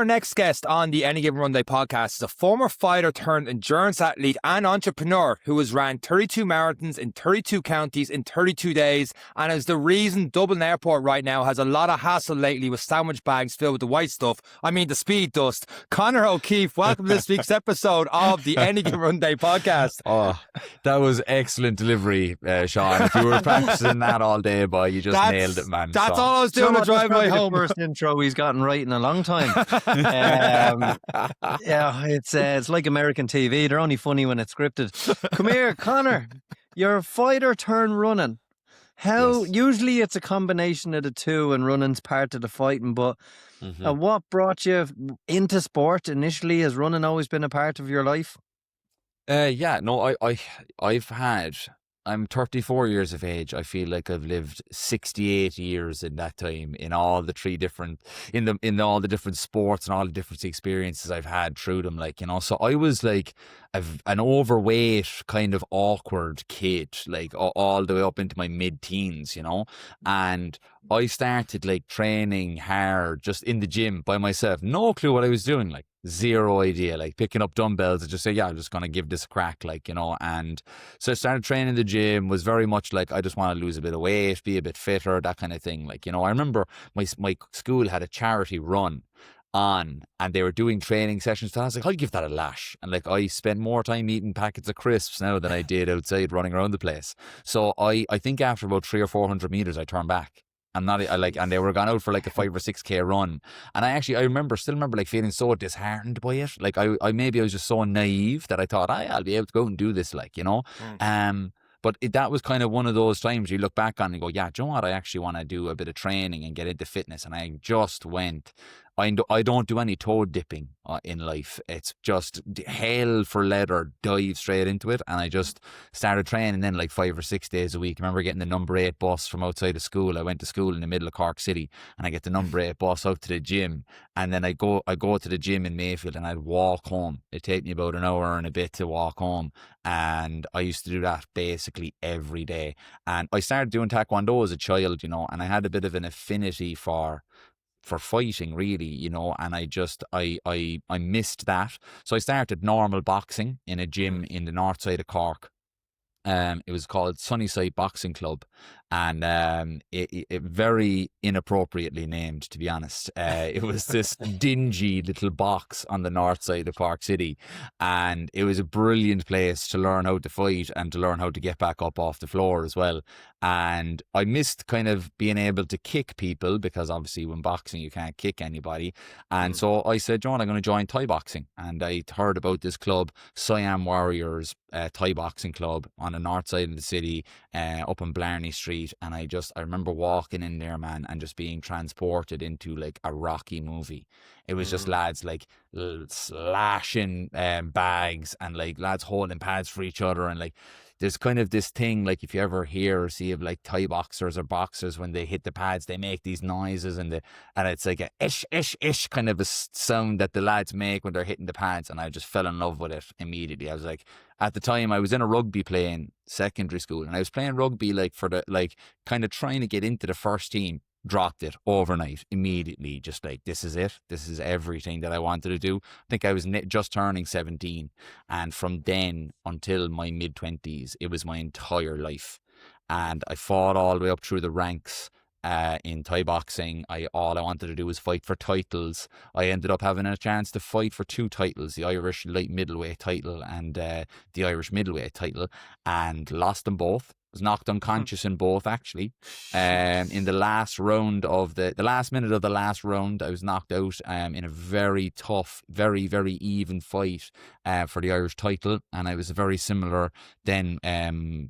Our next guest on the Any Given Run Day podcast is a former fighter turned endurance athlete and entrepreneur who has ran 32 marathons in 32 counties in 32 days and is the reason Dublin Airport right now has a lot of hassle lately with sandwich bags filled with the white stuff. I mean the speed dust. Conor O'Keeffe, welcome to this week's episode of the Any Given Run Day podcast. Oh, that was excellent delivery, Sean. If you were practicing that all day, boy, you just nailed it, man. That's all I was doing to drive my home. First intro he's gotten right in a long time. Yeah, it's like American TV. They're only funny when it's scripted. Come here, Conor. You're a fighter turn running. How? Yes. Usually it's a combination of the two, and running's part of the fighting. But what brought you into sport initially? Has running always been a part of your life? I'm 34 years of age. I feel like I've lived 68 years in that time in all the all the different sports and all the different experiences I've had through them. Like, you know, so I was like an overweight kind of awkward kid, like all the way up into my mid-teens, you know, and I started like training hard just in the gym by myself. No clue what I was doing, like zero idea, like picking up dumbbells and just say, yeah, I'm just going to give this a crack, like, you know. And so I started training in the gym, was very much like, I just want to lose a bit of weight, be a bit fitter, that kind of thing. Like, you know, I remember my school had a charity run on and they were doing training sessions. So I was like, I'll give that a lash. And like, I spent more time eating packets of crisps now than I did outside running around the place. So I think after about 300 or 400 meters, I turned back. And they were gone out for like a 5 or 6K run. And I still remember like feeling so disheartened by it. Like I was just so naive that I thought, I'll be able to go and do this, like, you know. But that was kind of one of those times you look back on and you go, yeah, do you know what? I actually want to do a bit of training and get into fitness. And I just went, I don't do any toe dipping in life. It's just hell for leather, dive straight into it. And I just started training then like 5 or 6 days a week. I remember getting the number 8 bus from outside of school. I went to school in the middle of Cork City and I get the number 8 bus out to the gym. And then I go to the gym in Mayfield and I'd walk home. It'd take me about an hour and a bit to walk home. And I used to do that basically every day. And I started doing Taekwondo as a child, you know, and I had a bit of an affinity for fighting, really, you know, and I missed that. So I started normal boxing in a gym in the north side of Cork. It was called Sunnyside Boxing Club, and it very inappropriately named, to be honest. It was this dingy little box on the north side of Cork City, and it was a brilliant place to learn how to fight and to learn how to get back up off the floor as well. And I missed kind of being able to kick people, because obviously when boxing you can't kick anybody. And so I said, John, I'm going to join Thai boxing. And I heard about this club, Siam Warriors Thai boxing club, on the north side of the city, up on Blarney Street. And I remember walking in there, man, and just being transported into like a Rocky movie. It was just lads like slashing bags and like lads holding pads for each other. And like, there's kind of this thing, like if you ever hear or see of like Thai boxers or boxers, when they hit the pads, they make these noises and it's like a ish, ish, ish kind of a sound that the lads make when they're hitting the pads. And I just fell in love with it immediately. I was like, at the time I was in a rugby playing secondary school, and I was playing rugby like for the, like kind of trying to get into the first team. Dropped it overnight, immediately, just like, this is it. This is everything that I wanted to do. I think I was just turning 17. And from then until my mid-20s, it was my entire life. And I fought all the way up through the ranks in Thai boxing. All I wanted to do was fight for titles. I ended up having a chance to fight for 2 titles, the Irish light middleweight title and the Irish middleweight title, and lost them both. Was knocked unconscious in both, actually. In the last round of the last minute of the last round, I was knocked out in a very tough, very, very even fight for the Irish title. And I was very similar. Then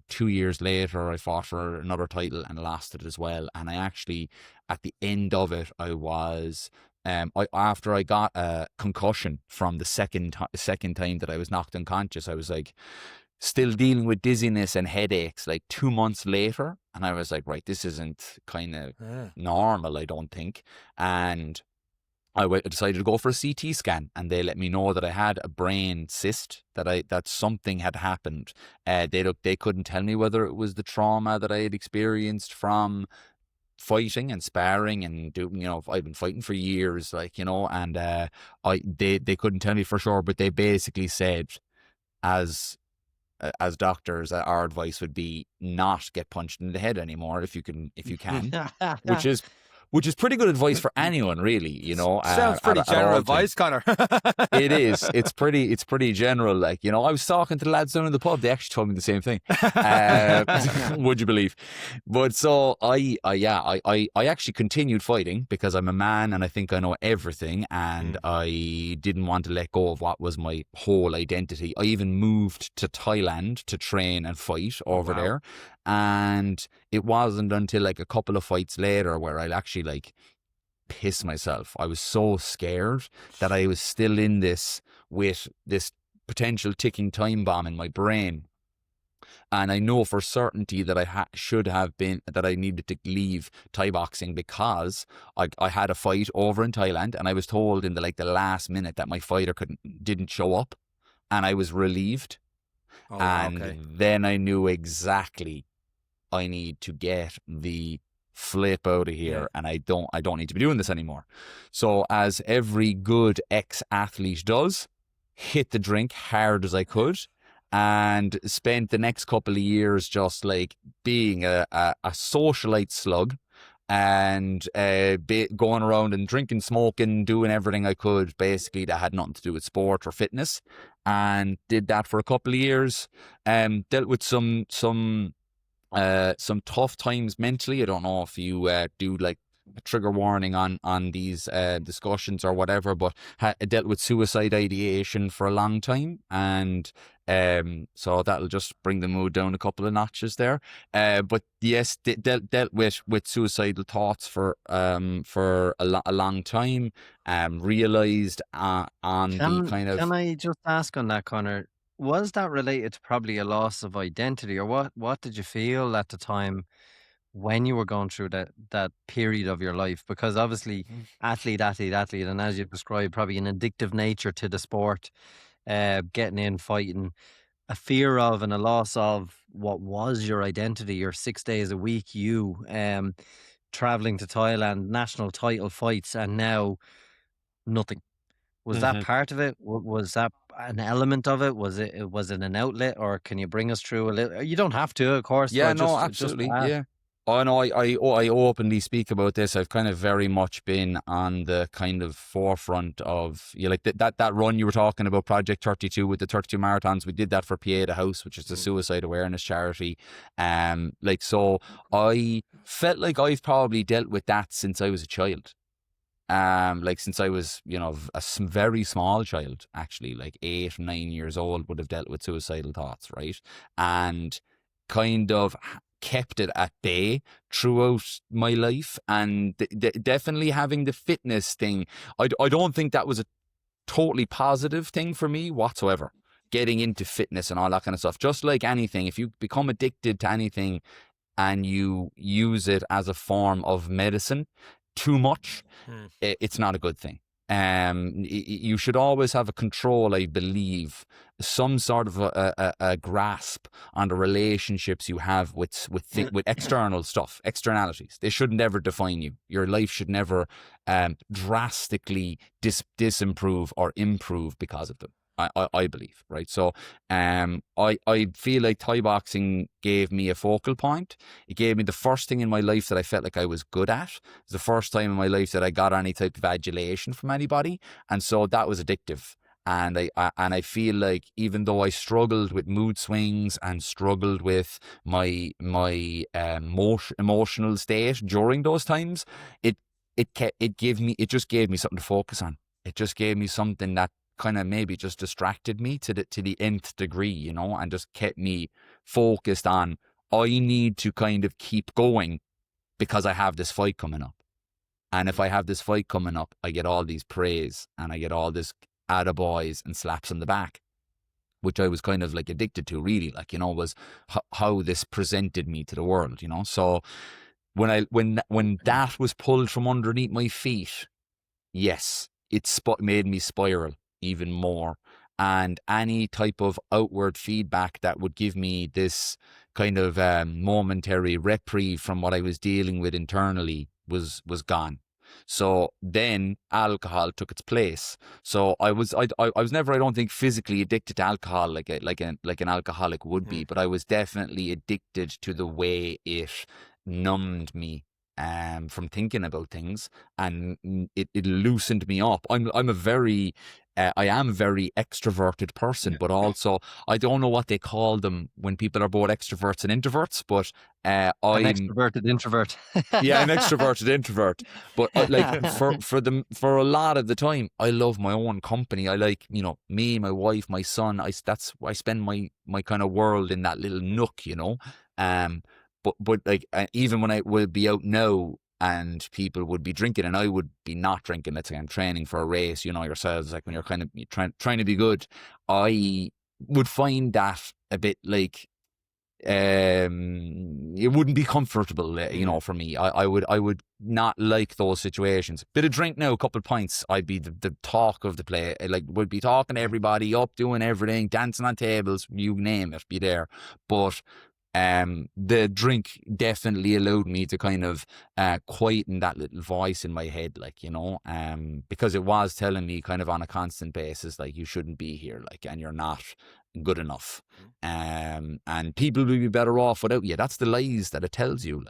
2 years later, I fought for another title and lost it as well. And I actually, at the end of it, I was... after I got a concussion from the second time that I was knocked unconscious, I was like... still dealing with dizziness and headaches like 2 months later. And I was like, right, this isn't kind of normal, I don't think. And I decided to go for a CT scan, and they let me know that I had a brain cyst, that something had happened. They couldn't tell me whether it was the trauma that I had experienced from fighting and sparring and I've been fighting for years, like, and they couldn't tell me for sure, but they basically said, as doctors, our advice would be not get punched in the head anymore if you can, which is pretty good advice for anyone, really. Sounds pretty at general all advice, Conor. It is. It's pretty general. Like, I was talking to the lads down in the pub. They actually told me the same thing. Would you believe? But so I actually continued fighting because I'm a man and I think I know everything, and I didn't want to let go of what was my whole identity. I even moved to Thailand to train and fight over there. And it wasn't until like a couple of fights later where I'll actually like piss myself. I was so scared that I was still in this with this potential ticking time bomb in my brain. And I know for certainty that I needed to leave Thai boxing because I had a fight over in Thailand, and I was told in the last minute that my fighter didn't show up, and I was relieved. Then I knew exactly I need to get the flip out of here, and I don't need to be doing this anymore. So as every good ex-athlete does, hit the drink hard as I could, and spent the next couple of years just like being a socialite slug, and going around and drinking, smoking, doing everything I could basically that had nothing to do with sport or fitness, and did that for a couple of years. Dealt with some tough times mentally. I don't know if you do like a trigger warning on these discussions or whatever, but dealt with suicide ideation for a long time, and so that'll just bring the mood down a couple of notches there. But yes, dealt with suicidal thoughts for a long time. Realized on the kind of. Can I just ask on that, Conor? Was that related to probably a loss of identity, or what did you feel at the time when you were going through that period of your life? Because obviously athlete, and as you described, probably an addictive nature to the sport, getting in, fighting, a fear of and a loss of what was your identity, your 6 days a week, traveling to Thailand, national title fights, and now nothing. Was that part of it? Was that an element of it? Was it an outlet, or can you bring us through a little? You don't have to, of course. Yeah, but no, just absolutely. to ask. Yeah. Oh no, I openly speak about this. I've kind of very much been on the kind of forefront of like that run you were talking about, Project 32 with the 32 marathons. We did that for Pieta House, which is the suicide awareness charity. So I felt like I've probably dealt with that since I was a child. Since I was, a very small child, actually, like 8 or 9 years old, would have dealt with suicidal thoughts, right? And kind of kept it at bay throughout my life. And definitely having the fitness thing, I don't think that was a totally positive thing for me whatsoever. Getting into fitness and all that kind of stuff. Just like anything, if you become addicted to anything and you use it as a form of medicine too much, it's not a good thing. You should always have a control, I believe, some sort of a grasp on the relationships you have with external stuff, externalities. They should never define you. Your life should never drastically disimprove or improve because of them. I believe, right? So I feel like Thai boxing gave me a focal point. It gave me the first thing in my life that I felt like I was good at. It was the first time in my life that I got any type of adulation from anybody, and so that was addictive. And I feel like even though I struggled with mood swings and struggled with my emotional state during those times, it just gave me something to focus on. It just gave me something that kind of maybe just distracted me to the nth degree, and just kept me focused on, I need to kind of keep going because I have this fight coming up. And if I have this fight coming up, I get all these praise and I get all this attaboys and slaps on the back, which I was kind of like addicted to, really, was how this presented me to the world, So when that was pulled from underneath my feet, yes, it made me spiral even more. And any type of outward feedback that would give me this kind of momentary reprieve from what I was dealing with internally was gone. So then alcohol took its place. So I was never, I don't think, physically addicted to alcohol like an alcoholic would be, but I was definitely addicted to the way it numbed me from thinking about things, and it loosened me up. I am a very extroverted person, but also I don't know what they call them when people are both extroverts and introverts, but An I'm extroverted introvert. yeah, an extroverted introvert. But like for a lot of the time, I love my own company. I like, me, my wife, my son. I spend my kind of world in that little nook, But like even when I would be out now and people would be drinking and I would be not drinking, let's say I'm training for a race, yourselves, like when you're kind of trying to be good, I would find that a bit like it wouldn't be comfortable, for me. I would not like those situations. Bit of drink now, a couple of pints, I'd be the talk of the play. Like, would be talking to everybody, up doing everything, dancing on tables, you name it, be there. But the drink definitely allowed me to kind of quieten that little voice in my head, because it was telling me kind of on a constant basis, like, you shouldn't be here, like, and you're not good enough, and people will be better off without you. That's the lies that it tells you,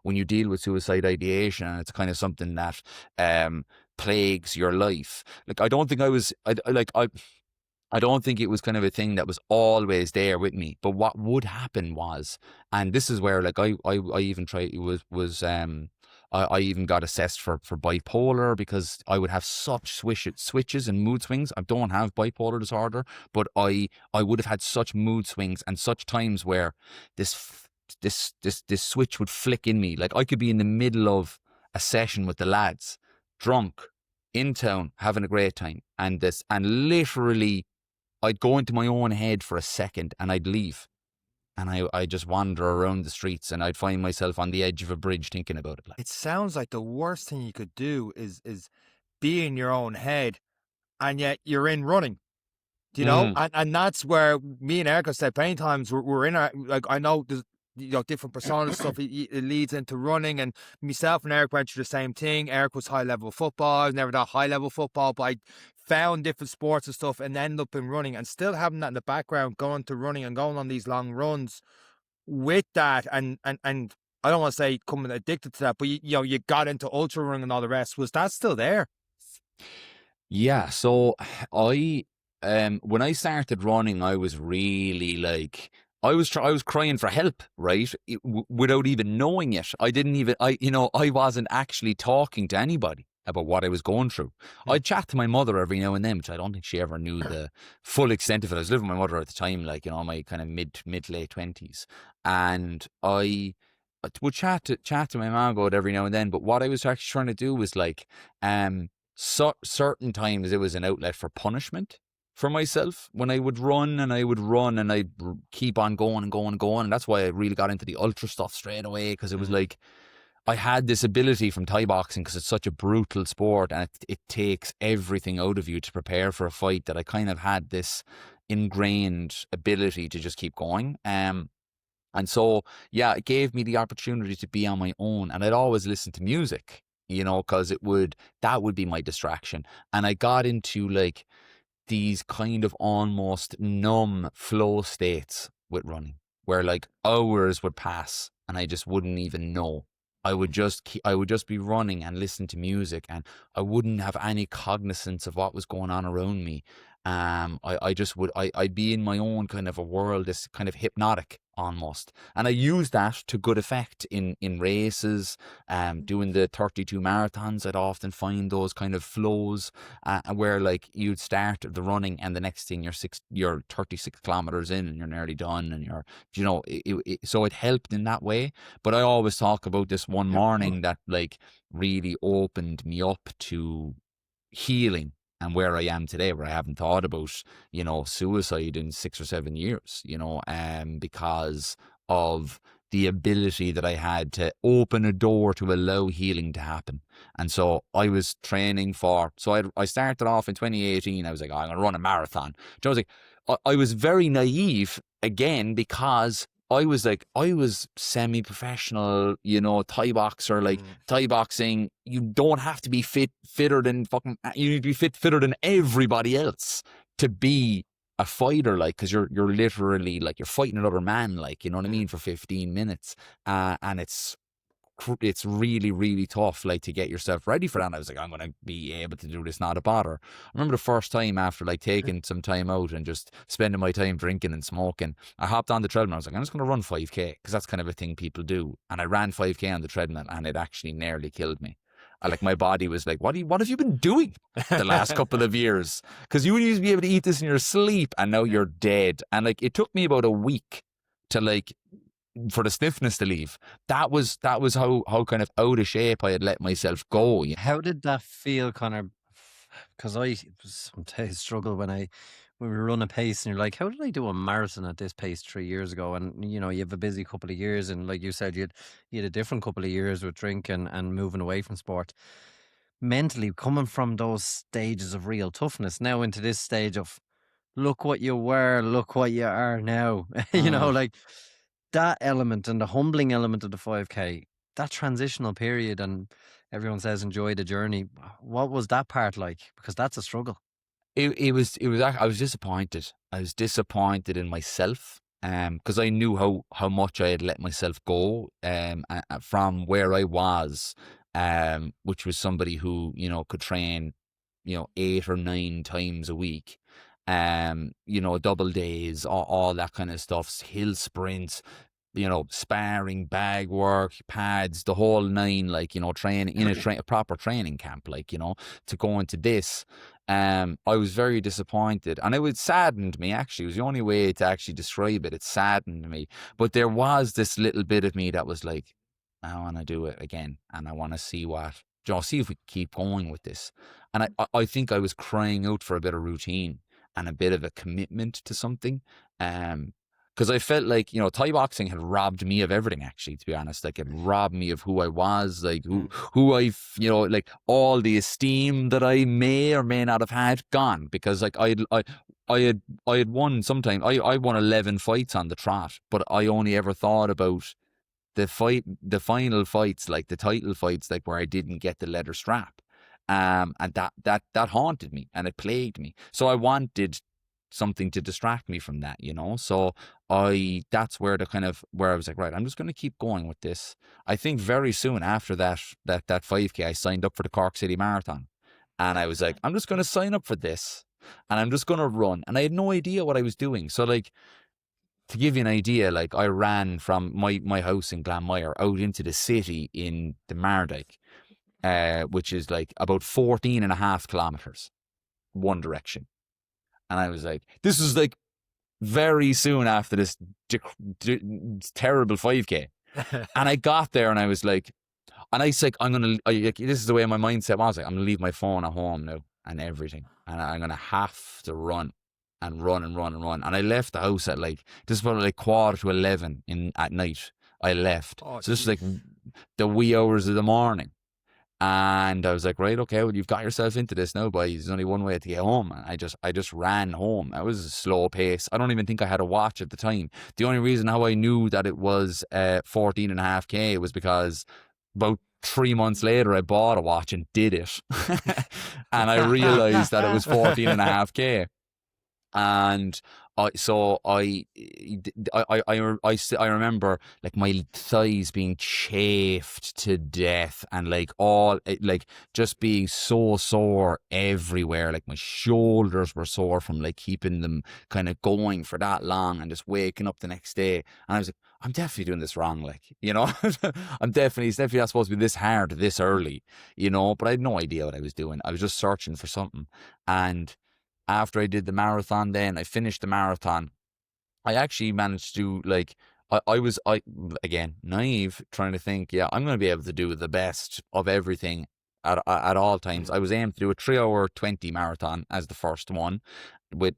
when you deal with suicide ideation, and it's kind of something that plagues your life. Like, I don't think I don't think it was kind of a thing that was always there with me. But what would happen was, and this is where, like, I even tried, I even got assessed for bipolar, because I would have such switches and mood swings. I don't have bipolar disorder, but I would have had such mood swings and such times where this switch would flick in me. Like, I could be in the middle of a session with the lads, drunk, in town, having a great time, and literally I'd go into my own head for a second and I'd leave. And I just wander around the streets and I'd find myself on the edge of a bridge thinking about it. It sounds like the worst thing you could do is be in your own head, and yet you're in running. And that's where me and Erica said plenty times we're in our, like, I know there's different persona stuff. It leads into running, and myself and Eric went through the same thing. Eric was high level football. I was never that high level football, but I found different sports and stuff and ended up in running, and still having that in the background, going to running and going on these long runs with that, and I don't want to say coming addicted to that, but you got into ultra running and all the rest. Was that still there? Yeah, so when I started running, I was really like, I was crying for help, right? Without even knowing it. I wasn't actually talking to anybody about what I was going through. I'd chat to my mother every now and then, which I don't think she ever knew the full extent of it. I was living with my mother at the time, like, my kind of mid to late 20s. And I would chat to my mom about it every now and then. But what I was actually trying to do was, like, certain times it was an outlet for punishment for myself when I would run, and I'd keep on going and going and going. And that's why I really got into the ultra stuff straight away, because it was like, I had this ability from Thai boxing, because it's such a brutal sport and it takes everything out of you to prepare for a fight, that I kind of had this ingrained ability to just keep going. And so, yeah, it gave me the opportunity to be on my own, and I'd always listen to music, because that would be my distraction. And I got into, like, these kind of almost numb flow states with running, where, like, hours would pass and I just wouldn't even know. I would just be running and listen to music, and I wouldn't have any cognizance of what was going on around me. I'd be in my own kind of a world, this kind of hypnotic almost. And I used that to good effect in races, doing the 32 marathons. I'd often find those kind of flows where, like, you'd start the running and the next thing you're 36 kilometers in and you're nearly done, and so it helped in that way. But I always talk about this one morning that, like, really opened me up to healing, and where I am today, where I haven't thought about, suicide in 6 or 7 years, because of the ability that I had to open a door to allow healing to happen. And so I was training I started off in 2018. I was like, I'm going to run a marathon. I was like, I was very naive again, because I was semi-professional, you know, Thai boxer. Like Thai boxing, you don't have to be fitter than you need to be fitter than everybody else to be a fighter, like, because you're literally like you're fighting another man, like, you know what I mean, for 15 minutes, and it's really, really tough, like, to get yourself ready for that. And I was like, I'm going to be able to do this, not a bother. I remember the first time after like taking some time out and just spending my time drinking and smoking, I hopped on the treadmill. I was like, I'm just going to run 5K, because that's kind of a thing people do. And I ran 5K on the treadmill, and it actually nearly killed me. Like, my body was like, what have you been doing the last couple of years? Because you used to be able to eat this in your sleep, and now you're dead. And like, it took me about a week to like, for the stiffness to leave. That was how kind of out of shape I had let myself go. You know? How did that feel, Conor? Because I sometimes struggle when we run a pace, and you're like, how did I do a marathon at this pace 3 years ago? And you know, you have a busy couple of years, and like you said, you had a different couple of years with drink and moving away from sport. Mentally, coming from those stages of real toughness now into this stage of look what you were, look what you are now. You know, like that element and the humbling element of the 5K, that transitional period, and everyone says enjoy the journey. What was that part like? Because that's a struggle. It was I was disappointed. I was disappointed in myself, because I knew how much I had let myself go, from where I was, which was somebody who, you know, could train, you know, 8 or 9 times a week, you know, double days, all that kind of stuff, hill sprints, you know, sparring, bag work, pads, the whole 9, like, you know, training in a proper training camp, like, you know, to go into this. I was very disappointed, and it saddened me, actually. It was the only way to actually describe it. It saddened me. But there was this little bit of me that was like, I want to do it again, and I want to see see if we keep going with this. And I think I was crying out for a bit of routine and a bit of a commitment to something. Because I felt like, you know, Thai boxing had robbed me of everything, actually, to be honest. Like, it robbed me of who I was, like, who I, you know, like, all the esteem that I may or may not have had gone. Because, like, I had won sometime. I won 11 fights on the trot, but I only ever thought about the final fights, like the title fights, like where I didn't get the leather strap. And that haunted me, and it plagued me. So I wanted something to distract me from that, you know. So that's where where I was like, right, I'm just going to keep going with this. I think very soon after that 5K, I signed up for the Cork City Marathon, and I was like, I'm just going to sign up for this, and I'm just going to run. And I had no idea what I was doing. So, like, to give you an idea, like, I ran from my house in Glanmire out into the city in the Mardyke, which is like about 14.5 kilometers one direction. And I was like, this is like very soon after this terrible 5K. And I got there, and I was like, this is the way my mindset was. Like, I'm going to leave my phone at home now and everything. And I'm going to have to run and run and run and run. And I left the house at like, this is probably like 11:15 at night. I left. So this is like the wee hours of the morning. And I was like, right, okay, well, you've got yourself into this now, boys. There's only one way to get home. And I just ran home. It was a slow pace. I don't even think I had a watch at the time. The only reason how I knew that it was 14.5K was because about 3 months later, I bought a watch and did it. And I realized that it was 14.5K. And I remember, like, my thighs being chafed to death, and like just being so sore everywhere. Like, my shoulders were sore from like keeping them kind of going for that long, and just waking up the next day. And I was like, I'm definitely doing this wrong, like, you know. It's definitely not supposed to be this hard this early, you know. But I had no idea what I was doing. I was just searching for something. And after I did the marathon, then I finished the marathon, I actually managed to, like, I was again, naive, trying to think, yeah, I'm going to be able to do the best of everything at all times. I was aiming to do a 3-hour 20 marathon as the first one, with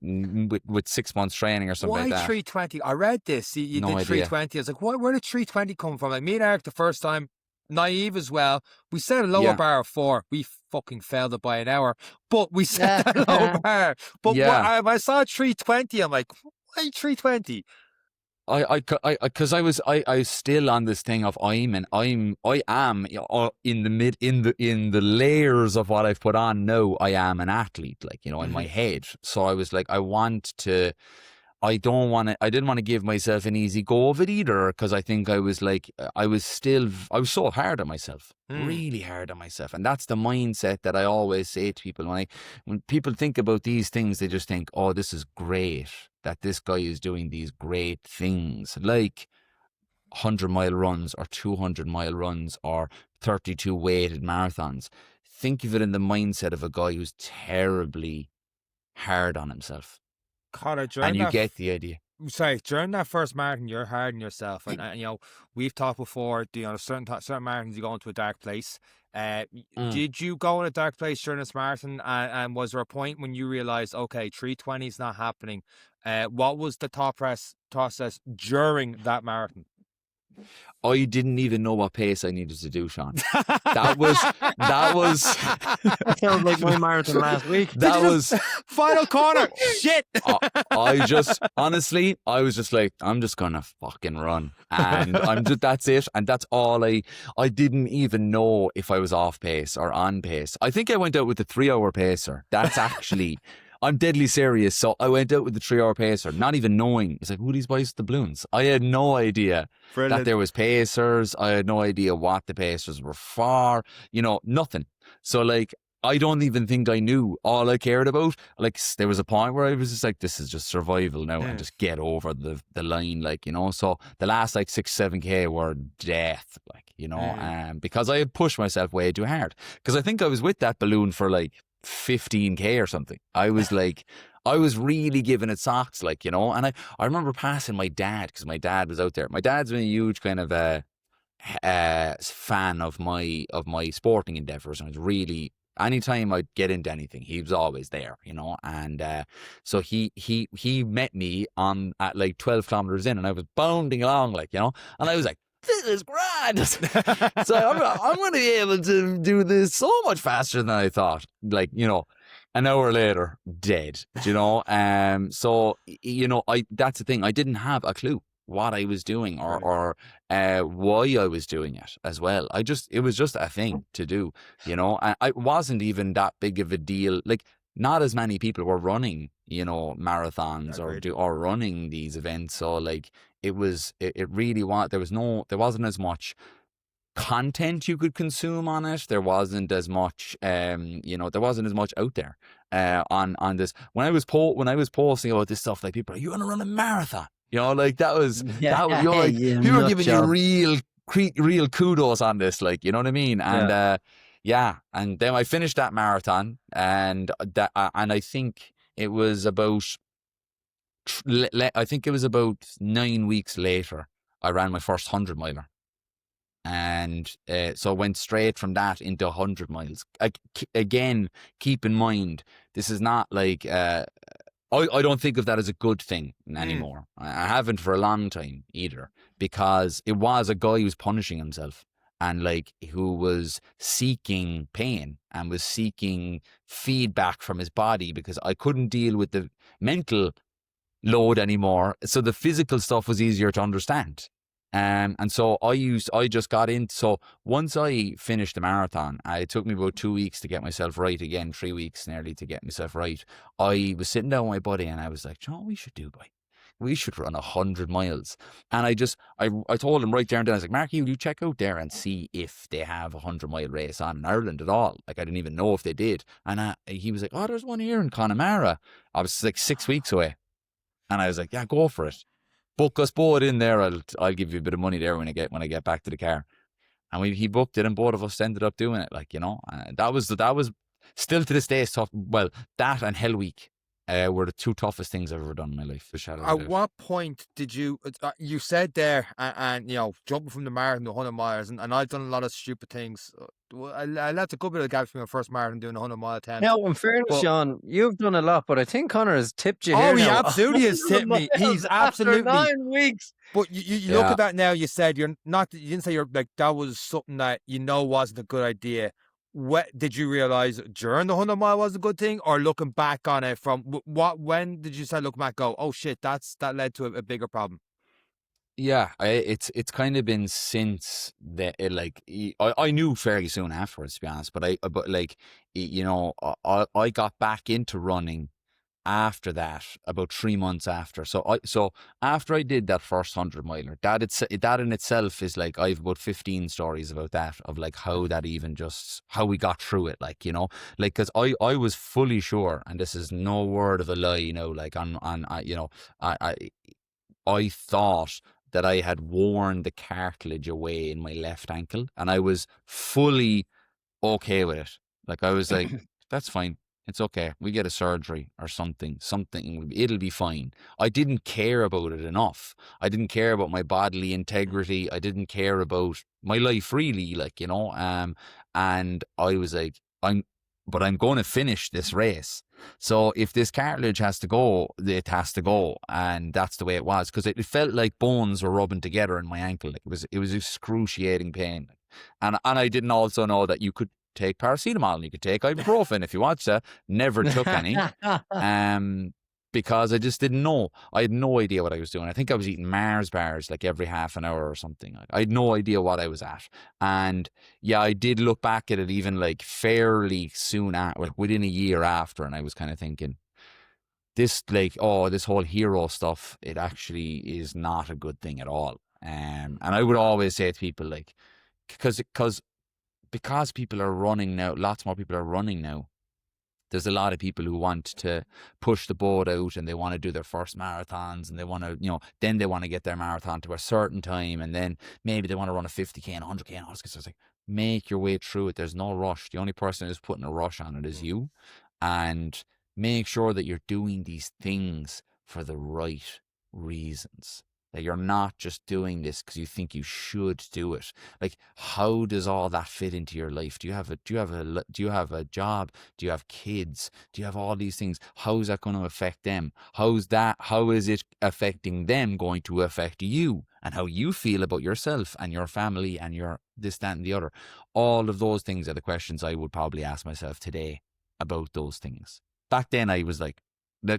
6 months training or something like that. Why 320? I read this. You No did idea. 320. I was like, where did 320 come from? Like, me and Eric, the first time, naive as well. We set a lower bar of 4. We fucking failed it by an hour, but we set that lower bar. But when I saw 320, I'm like, why 320? because I was still on this thing of I am, you know, in the layers of what I've put on now, I am an athlete, like, you know, in my head. So I was like, I didn't want to give myself an easy go of it either, because I think I was so hard on myself, really hard on myself. And that's the mindset that I always say to people. When people think about these things, they just think, oh, this is great that this guy is doing these great things, like 100-mile runs or 200-mile runs or 32 weighted marathons. Think of it in the mindset of a guy who's terribly hard on himself. Conor, And you get the idea. during that first marathon, you're hard on yourself, and you know, we've talked before. You know, certain marathons you go into a dark place. Did you go in a dark place during this marathon? And was there a point when you realized, okay, 320 is not happening? What was the thought process during that marathon? I didn't even know what pace I needed to do, Sean. That was Sounds like my marathon last week. that was Final corner. Shit. I just honestly, I was just like, I'm just gonna fucking run, and that's it, and that's all. I didn't even know if I was off pace or on pace. I think I went out with the 3-hour pacer. That's actually. I'm deadly serious. So I went out with the 3-hour pacer, not even knowing. It's like, who are these boys with the balloons? I had no idea that there was pacers. I had no idea what the pacers were for. You know, nothing. So like, I don't even think I knew. All I cared about, like, there was a point where I was just like, this is just survival now, and just get over the line, like, you know. So the last like 6-7K were death, like, you know, because I had pushed myself way too hard. Because I think I was with that balloon for like 15K or something. I was like, I was really giving it socks, like, you know. And I remember passing my dad, because my dad was out there. My dad's been a huge kind of fan of my sporting endeavors, and it's really, anytime I'd get into anything, he was always there, you know. And so he met me at like 12 kilometers in, and I was bounding along, like, you know, and I was like, this is grand. So I'm going to be able to do this so much faster than I thought. Like, you know, an hour later, dead, you know. So, you know, that's the thing. I didn't have a clue what I was doing or why I was doing it as well. It was just a thing to do, you know. And it wasn't even that big of a deal. Like, not as many people were running, you know, marathons or running these events. So like, it really was, there wasn't as much content you could consume on it. There wasn't as much, you know, there wasn't as much out there on this. When I was posting about this stuff, like, people are, you want to run a marathon? You know, like, that was you know, like, people were giving you real kudos on this, like, you know what I mean? And and then I finished that marathon, and I think it was about 9 weeks later, I ran my first 100-miler. And so I went straight from that into 100 miles. Again, keep in mind, this is not like, I don't think of that as a good thing anymore. I haven't for a long time either, because it was a guy who was punishing himself, and like, who was seeking pain and was seeking feedback from his body, because I couldn't deal with the mental load anymore. So the physical stuff was easier to understand. And so I just got in. So once I finished the marathon, it took me about 2 weeks to get myself right again, 3 weeks nearly to get myself right. I was sitting down with my buddy, and I was like, you know what we should do, boy? We should run 100 miles. And I told him right there and then, I was like, Marky, will you check out there and see if they have a 100-mile race on in Ireland at all? Like, I didn't even know if they did. And he was like, oh, there's one here in Connemara. I was like 6 weeks away. And I was like, yeah, go for it. Book us both in there. I'll give you a bit of money there when I get back to the car. And he booked it, and both of us ended up doing it. Like, you know, that was still to this day tough. Well, that and Hell Week were the two toughest things I've ever done in my life. At what point did you said there, and you know, jumping from the marathon to 100 miles, and I've done a lot of stupid things. I left a good bit of gap between my first marathon doing a 100-mile attempt. Now, in fairness, Sean, you've done a lot, but I think Conor has tipped you here. Oh, he now. absolutely has tipped me. He's absolutely. After 9 weeks. But you look at that now. You said you didn't say you're like, that was something that you know wasn't a good idea. What did you realize during the 100-mile was a good thing, or looking back on it from when did you start looking back, go, oh shit, that led to a bigger problem? Yeah, it's kind of been since that. I knew fairly soon afterwards, to be honest. But like, you know, I got back into running after that, about 3 months after. So after I did that first 100 miler, that in itself is like, I have about 15 stories about that, of like how that even just how we got through it, like, you know, like, because I was fully sure, and this is no word of a lie, you know, like, you know, I thought that I had worn the cartilage away in my left ankle, and I was fully okay with it. Like, I was like, that's fine. It's okay. We get a surgery or something. It'll be fine. I didn't care about it enough. I didn't care about my bodily integrity. I didn't care about my life, really, like, you know. And I was like, I'm going to finish this race. So if this cartilage has to go, it has to go. And that's the way it was, because it felt like bones were rubbing together in my ankle. Like, it was excruciating pain. And I didn't also know that you could take paracetamol and you could take ibuprofen if you wanted to. Never took any. Because I just didn't know. I had no idea what I was doing. I think I was eating Mars bars like every half an hour or something. I had no idea what I was at. And yeah, I did look back at it even like fairly soon within a year after, and I was kind of thinking, this, like, this whole hero stuff, it actually is not a good thing at all. And I would always say to people, like, because people are running now, lots more people are running now. There's a lot of people who want to push the boat out, and they want to do their first marathons, and they want to, you know, then they want to get their marathon to a certain time, and then maybe they want to run a 50k and 100k and all this. So it's like, make your way through it. There's no rush. The only person who's putting a rush on it is you. And make sure that you're doing these things for the right reasons. That you're not just doing this because you think you should do it. Like, how does all that fit into your life? Do you have a job? Do you have kids? Do you have all these things? How is that going to affect them? How is it affecting them going to affect you, and how you feel about yourself and your family and your this, that, and the other? All of those things are the questions I would probably ask myself today about those things. Back then, I was like,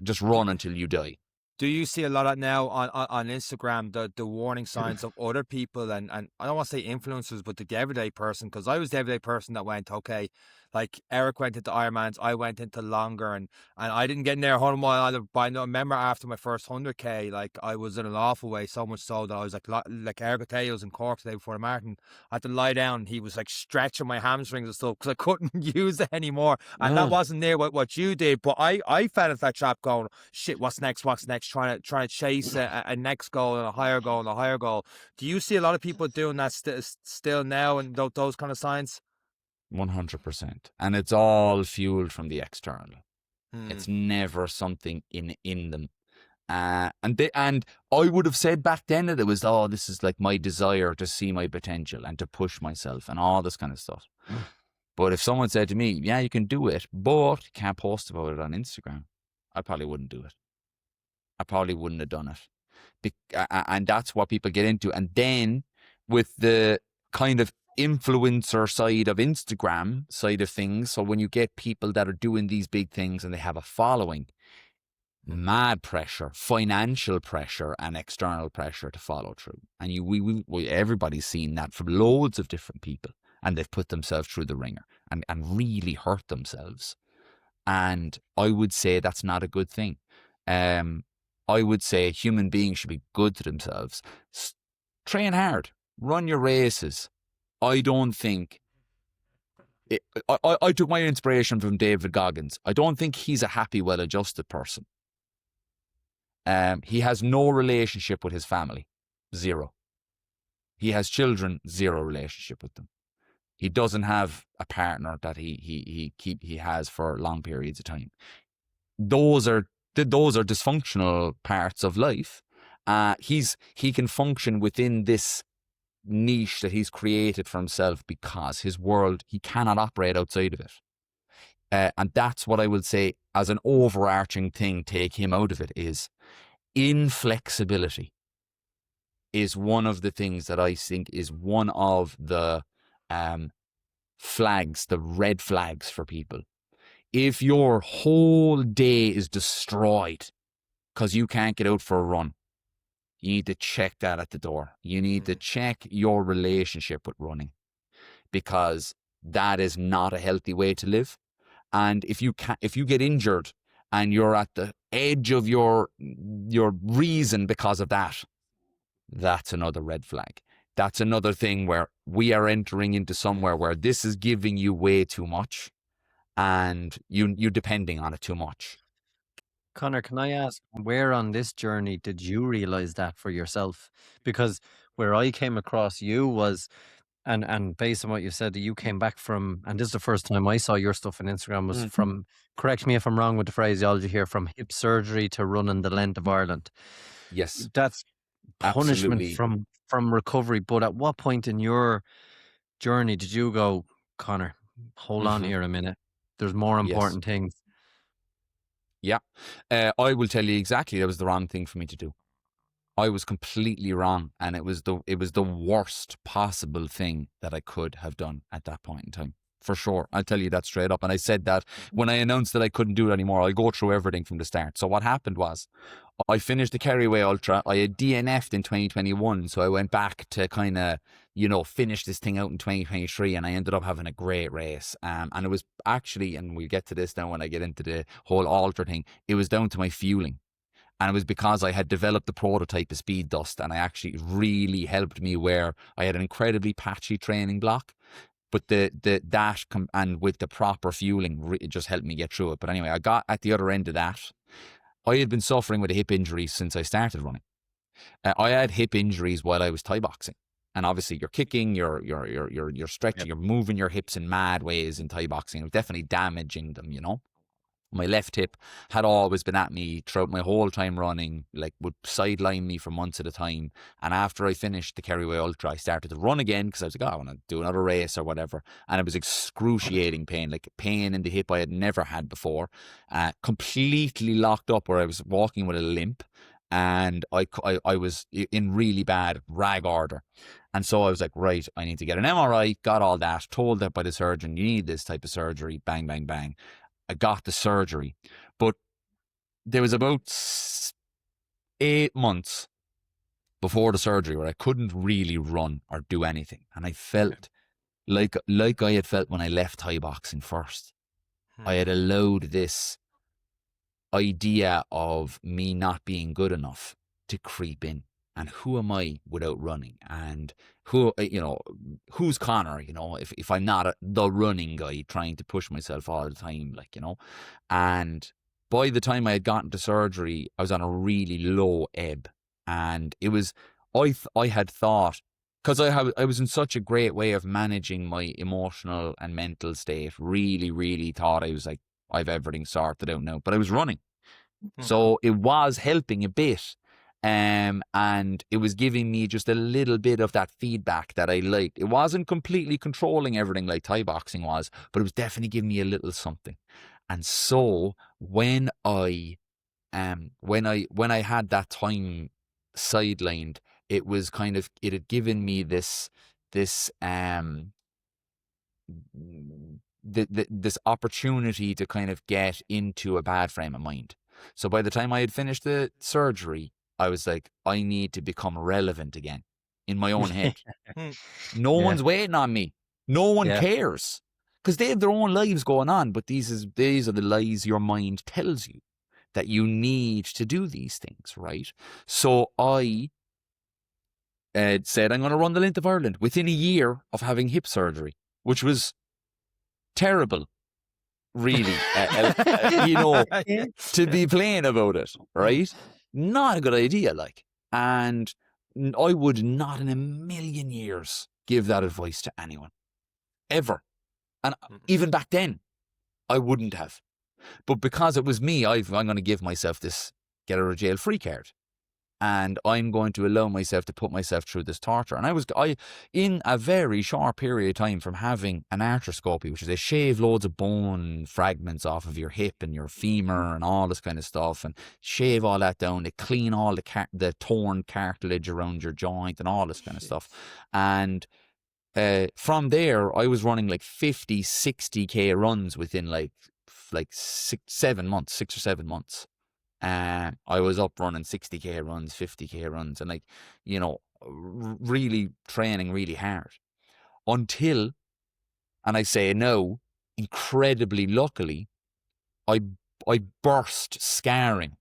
just run until you die. Do you see a lot of now on Instagram, the warning signs of other people, and I don't want to say influencers, but the everyday person? Because I was the everyday person that went, okay, like Eric went into Ironmans, I went into longer, and I didn't get in there 100 mile either. But I remember after my first 100k, like, I was in an awful way, so much so that I was like Eric Ateo was in Cork today before the marathon. I had to lie down. He was like stretching my hamstrings and stuff because I couldn't use it anymore. And that wasn't near what you did. But I fell into that trap going, shit, what's next? Trying to chase a next goal and a higher goal and a higher goal. Do you see a lot of people doing that still now, and those kind of signs? 100%. And it's all fueled from the external. It's never something in them. And I would have said back then that it was, this is like my desire to see my potential and to push myself and all this kind of stuff. But if someone said to me, yeah, you can do it, but you can't post about it on Instagram, I probably wouldn't do it. I probably wouldn't have done it. And that's what people get into. And then with the kind of influencer side of Instagram side of things, so when you get people that are doing these big things and they have a following, mad pressure, financial pressure and external pressure to follow through. And everybody's seen that from loads of different people, and they've put themselves through the ringer and really hurt themselves. And I would say that's not a good thing. I would say human beings should be good to themselves. Train hard, run your races. I don't think... I took my inspiration from David Goggins. I don't think he's a happy, well-adjusted person. He has no relationship with his family. Zero. He has children, zero relationship with them. He doesn't have a partner that he has for long periods of time. Those are dysfunctional parts of life. He can function within this niche that he's created for himself because his world, he cannot operate outside of it. And that's what I would say as an overarching thing, take him out of it, is inflexibility is one of the things that I think is one of the flags, the red flags for people. If your whole day is destroyed because you can't get out for a run, You need to check that at the door. You need to check your relationship with running, because that is not a healthy way to live. And if you get injured and you're at the edge of your reason because of that, that's another red flag. That's another thing where we are entering into somewhere where this is giving you way too much, and you're depending on it too much. Conor, can I ask, where on this journey did you realize that for yourself? Because where I came across you was, and based on what you said, that you came back from, and this is the first time I saw your stuff on Instagram, was from, correct me if I'm wrong with the phraseology here, from hip surgery to running the length of Ireland. Yes, That's punishment absolutely. from recovery. But at what point in your journey did you go, Conor, hold on here a minute, there's more Yes. important things? Yeah. I will tell you exactly, that was the wrong thing for me to do. I was completely wrong, and it was the worst possible thing that I could have done at that point in time. For sure. I'll tell you that straight up. And I said that when I announced that I couldn't do it anymore. I'll go through everything from the start. So what happened was, I finished the Kerryway Ultra. I had DNF'd in 2021. So I went back to kind of, finish this thing out in 2023. And I ended up having a great race. And it was actually, and we'll get to this now when I get into the whole Ultra thing, it was down to my fueling. And it was because I had developed the prototype of Speed Dust, and I actually really helped me where I had an incredibly patchy training block. But and with the proper fueling, it just helped me get through it. But anyway, I got at the other end of that. I had been suffering with a hip injury since I started running. I had hip injuries while I was Thai boxing, and obviously you're kicking, you're stretching, you're moving your hips in mad ways in Thai boxing. It was definitely damaging them, My left hip had always been at me throughout my whole time running, like would sideline me for months at a time. And after I finished the Kerryway Ultra, I started to run again because I was like, I want to do another race or whatever. And it was excruciating pain, like pain in the hip I had never had before, completely locked up where I was walking with a limp. And I was in really bad rag order. And so I was like, right, I need to get an MRI, got all that, told that by the surgeon, you need this type of surgery, bang, bang, bang. I got the surgery, but there was about 8 months before the surgery where I couldn't really run or do anything. And I felt like I had felt when I left Thai boxing first. I had allowed this idea of me not being good enough to creep in. And who am I without running? And who's Conor? If I'm not the running guy trying to push myself all the time, and by the time I had gotten to surgery, I was on a really low ebb, and it was I had thought, because I was in such a great way of managing my emotional and mental state. Really, really thought I was like, I've everything sorted out now, but I was running, so it was helping a bit. And it was giving me just a little bit of that feedback that I liked. It wasn't completely controlling everything like Thai boxing was, but it was definitely giving me a little something. And so when I had that time sidelined, it was kind of, it had given me this opportunity to kind of get into a bad frame of mind. So by the time I had finished the surgery, I was like, I need to become relevant again in my own head. No one's waiting on me. No one cares, because they have their own lives going on. But these are the lies your mind tells you, that you need to do these things, right? So I said, I'm going to run the length of Ireland within a year of having hip surgery, which was terrible. Really, to be plain about it, right? Not a good idea, and I would not in a million years give that advice to anyone, ever. And even back then, I wouldn't have. But because it was me, I'm going to give myself this get out of jail free card. And I'm going to allow myself to put myself through this torture. And I in a very short period of time, from having an arthroscopy, which is they shave loads of bone fragments off of your hip and your femur and all this kind of stuff, and shave all that down. They clean all the torn cartilage around your joint and all this kind of stuff. And from there, I was running 50, 60K runs within 6 or 7 months. I was up running 60k runs, 50k runs, and like, you know, really training really hard until, and I say no, incredibly luckily, I burst scarring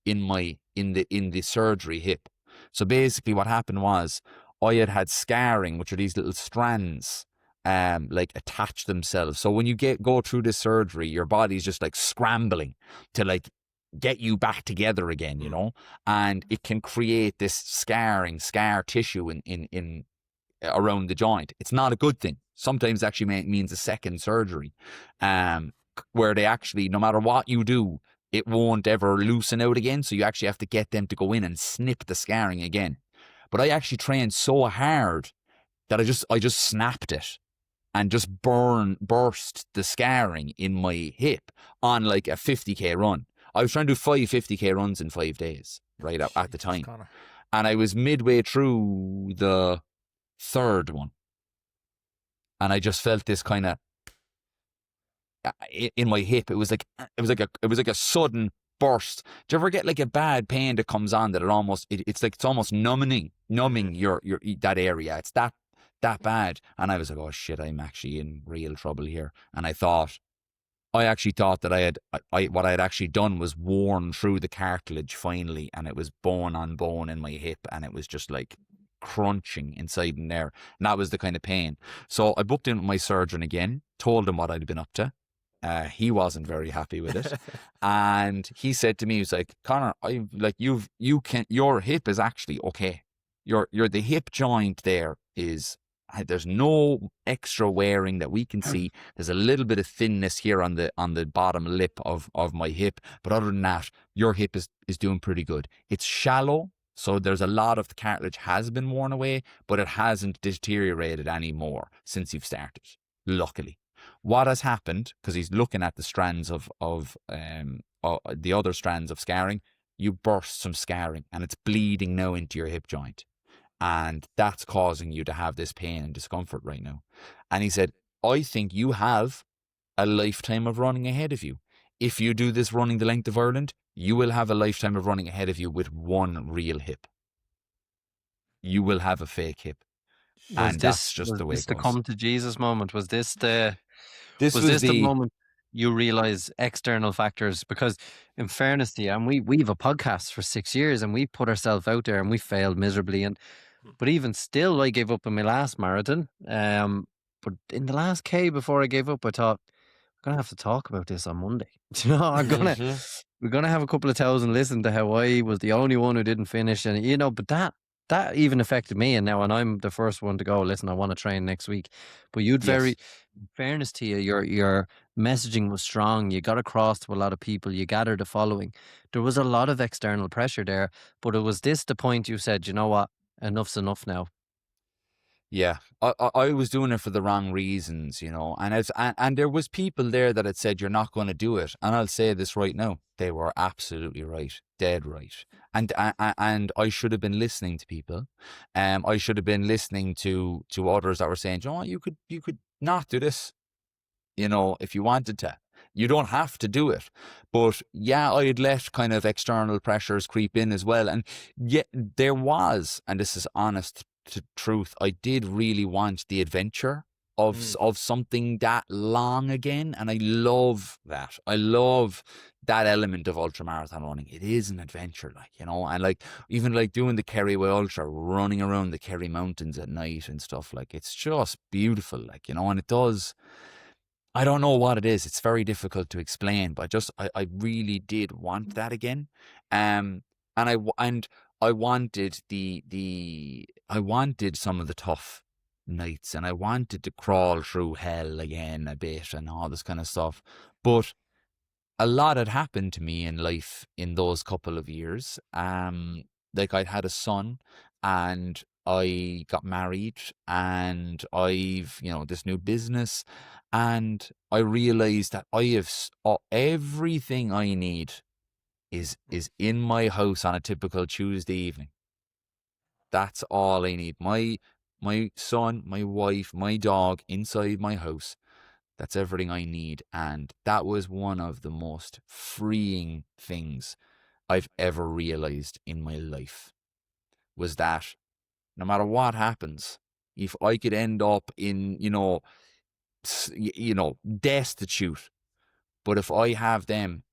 in the surgery hip. So basically what happened was I had scarring, which are these little strands like attach themselves. So when you go through this surgery, your body's just like scrambling to like get you back together again, you know, and it can create this scar tissue in around the joint. It's not a good thing. Sometimes it actually means a second surgery, where they actually, no matter what you do, it won't ever loosen out again. So you actually have to get them to go in and snip the scarring again. But I actually trained so hard that I just snapped it and just burst the scarring in my hip on like a 50k run. I was trying to do 50k runs in 5 days, right, at the time. Conor. And I was midway through the third one. And I just felt this kind of in my hip. It was like a sudden burst. Do you ever get like a bad pain that comes on that it's almost numbing your that area? It's that bad. And I was like, oh shit, I'm actually in real trouble here. And I actually thought that what I had actually done was worn through the cartilage finally, and it was bone on bone in my hip, and it was just like crunching inside in there. And that was the kind of pain. So I booked in with my surgeon again, told him what I'd been up to. He wasn't very happy with it. And he said to me, he was like, Conor, your hip is actually okay. The hip joint there there's no extra wearing that we can see. There's a little bit of thinness here on the bottom lip of my hip. But other than that, your hip is doing pretty good. It's shallow. So there's a lot of the cartilage has been worn away, but it hasn't deteriorated anymore since you've started, luckily. What has happened, because he's looking at the strands of the other strands of scarring, you burst some scarring and it's bleeding now into your hip joint. And that's causing you to have this pain and discomfort right now. And he said, I think you have a lifetime of running ahead of you. If you do this running the length of Ireland, you will have a lifetime of running ahead of you with one real hip. You will have a fake hip. That's just the way it goes. Was this the come to Jesus moment? Was this the the moment you realize external factors? Because in fairness to you, and we have a podcast for 6 years and we put ourselves out there and we failed miserably. But even still, I gave up in my last marathon. But in the last K before I gave up, I thought, I'm gonna have to talk about this on Monday. You know, we're gonna have a couple of thousand listen to how I was the only one who didn't finish, and you know, but that even affected me. And I'm the first one to go, listen, I want to train next week. But in fairness to you, your messaging was strong. You got across to a lot of people. You gathered a following. There was a lot of external pressure there, but it was the point you said, you know what, enough's enough now. Yeah, I was doing it for the wrong reasons, you know, and there was people there that had said you're not going to do it, and I'll say this right now, they were absolutely right, dead right, and I should have been listening to people, I should have been listening to others that were saying, you know what, you could not do this, you know, if you wanted to. You don't have to do it. But yeah, I had let kind of external pressures creep in as well. And yet there was, and this is honest to truth, I did really want the adventure of something that long again. And I love that. I love that element of ultramarathon running. It is an adventure, like, you know, and like even like doing the Kerry Way Ultra, running around the Kerry Mountains at night and stuff, like it's just beautiful, like, you know, and it does. I don't know what it is. It's very difficult to explain, but I really did want that again. And I wanted I wanted some of the tough nights, and I wanted to crawl through hell again a bit and all this kind of stuff. But a lot had happened to me in life in those couple of years. Like I'd had a son, and I got married, and I've, you know, this new business, and I realized that I have everything I need is in my house on a typical Tuesday evening. That's all I need. My son, my wife, my dog inside my house. That's everything I need. And that was one of the most freeing things I've ever realized in my life was that no matter what happens, if I could end up in, destitute, but if I have them,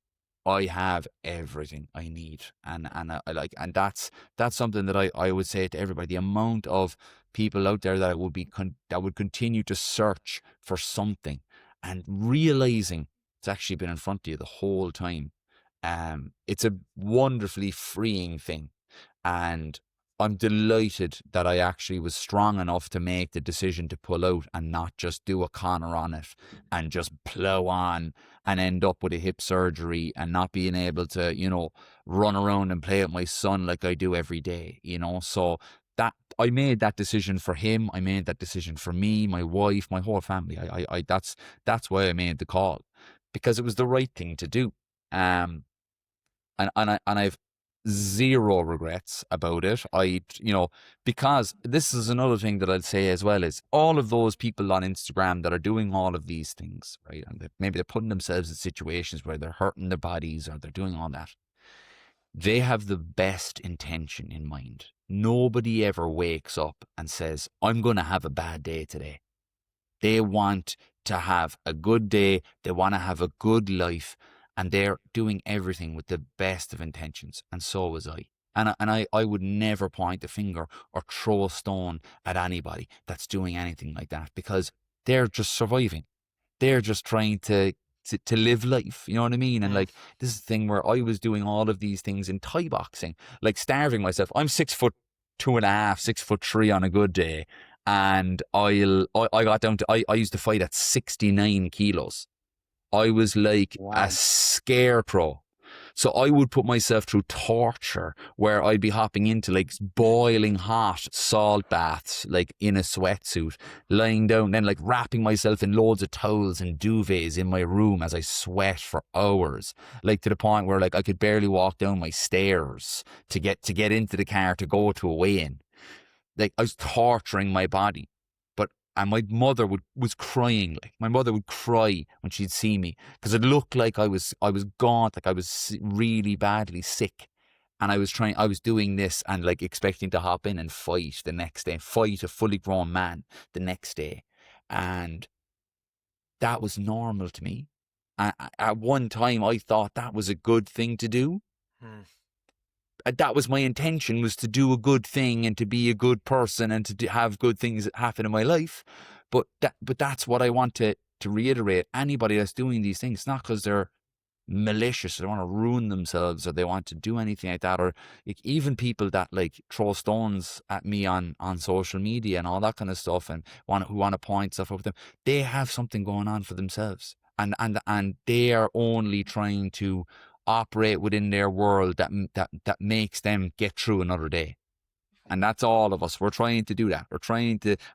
I have everything I need, and I like, and that's something that I would say to everybody. The amount of people out there that would continue to search for something, and realizing it's actually been in front of you the whole time. It's a wonderfully freeing thing, and I'm delighted that I actually was strong enough to make the decision to pull out and not just do a Conor on it and just plow on and end up with a hip surgery and not being able to, run around and play with my son like I do every day, So that I made that decision for him. I made that decision for me, my wife, my whole family. That's why I made the call, because it was the right thing to do. And I've zero regrets about it. Because this is another thing that I'd say as well, is all of those people on Instagram that are doing all of these things, right? And maybe they're putting themselves in situations where they're hurting their bodies or they're doing all that. They have the best intention in mind. Nobody ever wakes up and says, I'm going to have a bad day today. They want to have a good day. They want to have a good life. And they're doing everything with the best of intentions. And so was I. And I would never point a finger or throw a stone at anybody that's doing anything like that, because they're just surviving. They're just trying to live life. You know what I mean? And like, this is the thing where I was doing all of these things in Thai boxing, like starving myself. I'm 6'2.5", 6'3" on a good day. And I got down to, I used to fight at 69 kilos. I was like a scarecrow. So I would put myself through torture where I'd be hopping into like boiling hot salt baths, like in a sweatsuit, lying down, then like wrapping myself in loads of towels and duvets in my room as I sweat for hours, like to the point where like I could barely walk down my stairs to get into the car to go to a weigh-in. Like I was torturing my body. And my mother was crying. Like my mother would cry when she'd see me, because it looked like I was gaunt, like I was really badly sick. And I was doing this and like expecting to hop in and fight the next day, fight a fully grown man the next day. And that was normal to me. At one time, I thought that was a good thing to do. That was my intention, was to do a good thing and to be a good person and to have good things happen in my life. But that's what I want to reiterate. Anybody that's doing these things, not because they're malicious or they want to ruin themselves or they want to do anything like that, or like, even people that like throw stones at me on social media and all that kind of stuff, and who want to point stuff up with them, they have something going on for themselves, and they are only trying to operate within their world that makes them get through another day. And that's all of us. We're trying to do that.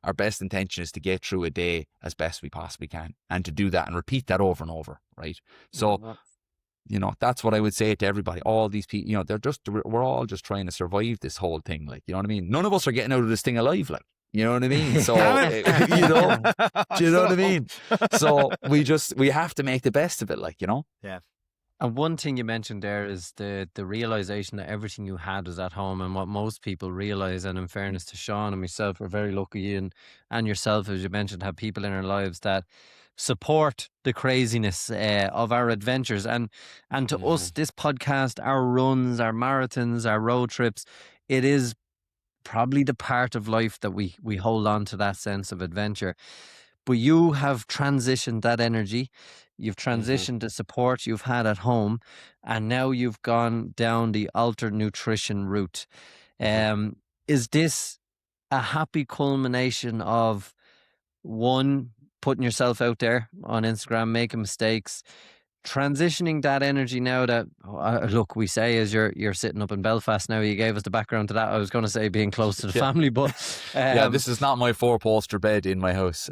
Our best intention is to get through a day as best we possibly can, and to do that and repeat that over and over, right? So, that's what I would say to everybody. All these people, we're all just trying to survive this whole thing. Like, you know what I mean? None of us are getting out of this thing alive, like, you know what I mean? So, do you know what I mean? So we have to make the best of it, like, Yeah. And one thing you mentioned there is the realization that everything you had was at home, and what most people realize. And in fairness to Sean and myself, we're very lucky, and yourself, as you mentioned, have people in our lives that support the craziness of our adventures. And to us, this podcast, our runs, our marathons, our road trips, it is probably the part of life that we hold on to, that sense of adventure. But you have transitioned that energy. You've transitioned the support you've had at home, and now you've gone down the altered nutrition route. Is this a happy culmination of, one, putting yourself out there on Instagram, making mistakes, transitioning that energy now that, look, we say as you're sitting up in Belfast now, you gave us the background to that. I was going to say being close to the family, but this is not my 4-poster bed in my house.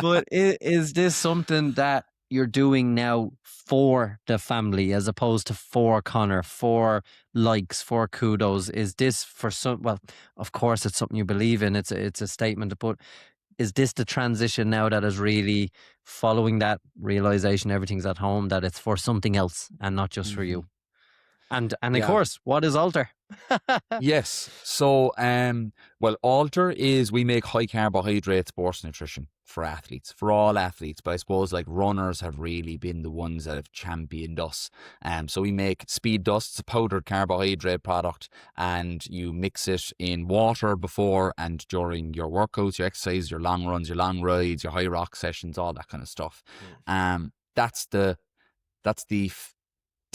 But is this something that you're doing now for the family, as opposed to for Conor, for likes, for kudos? Is this for some? Well, of course, it's something you believe in. It's a statement, but is this the transition now that is really following that realization everything's at home, that it's for something else and not just for you? And of Yeah. course, what is Alter? Yes. So, well, Alter is, we make high carbohydrate sports nutrition for athletes, for all athletes. But I suppose like runners have really been the ones that have championed us. So we make Speed Dust, a powdered carbohydrate product, and you mix it in water before and during your workouts, your exercise, your long runs, your long rides, your high rock sessions, all that kind of stuff. That's the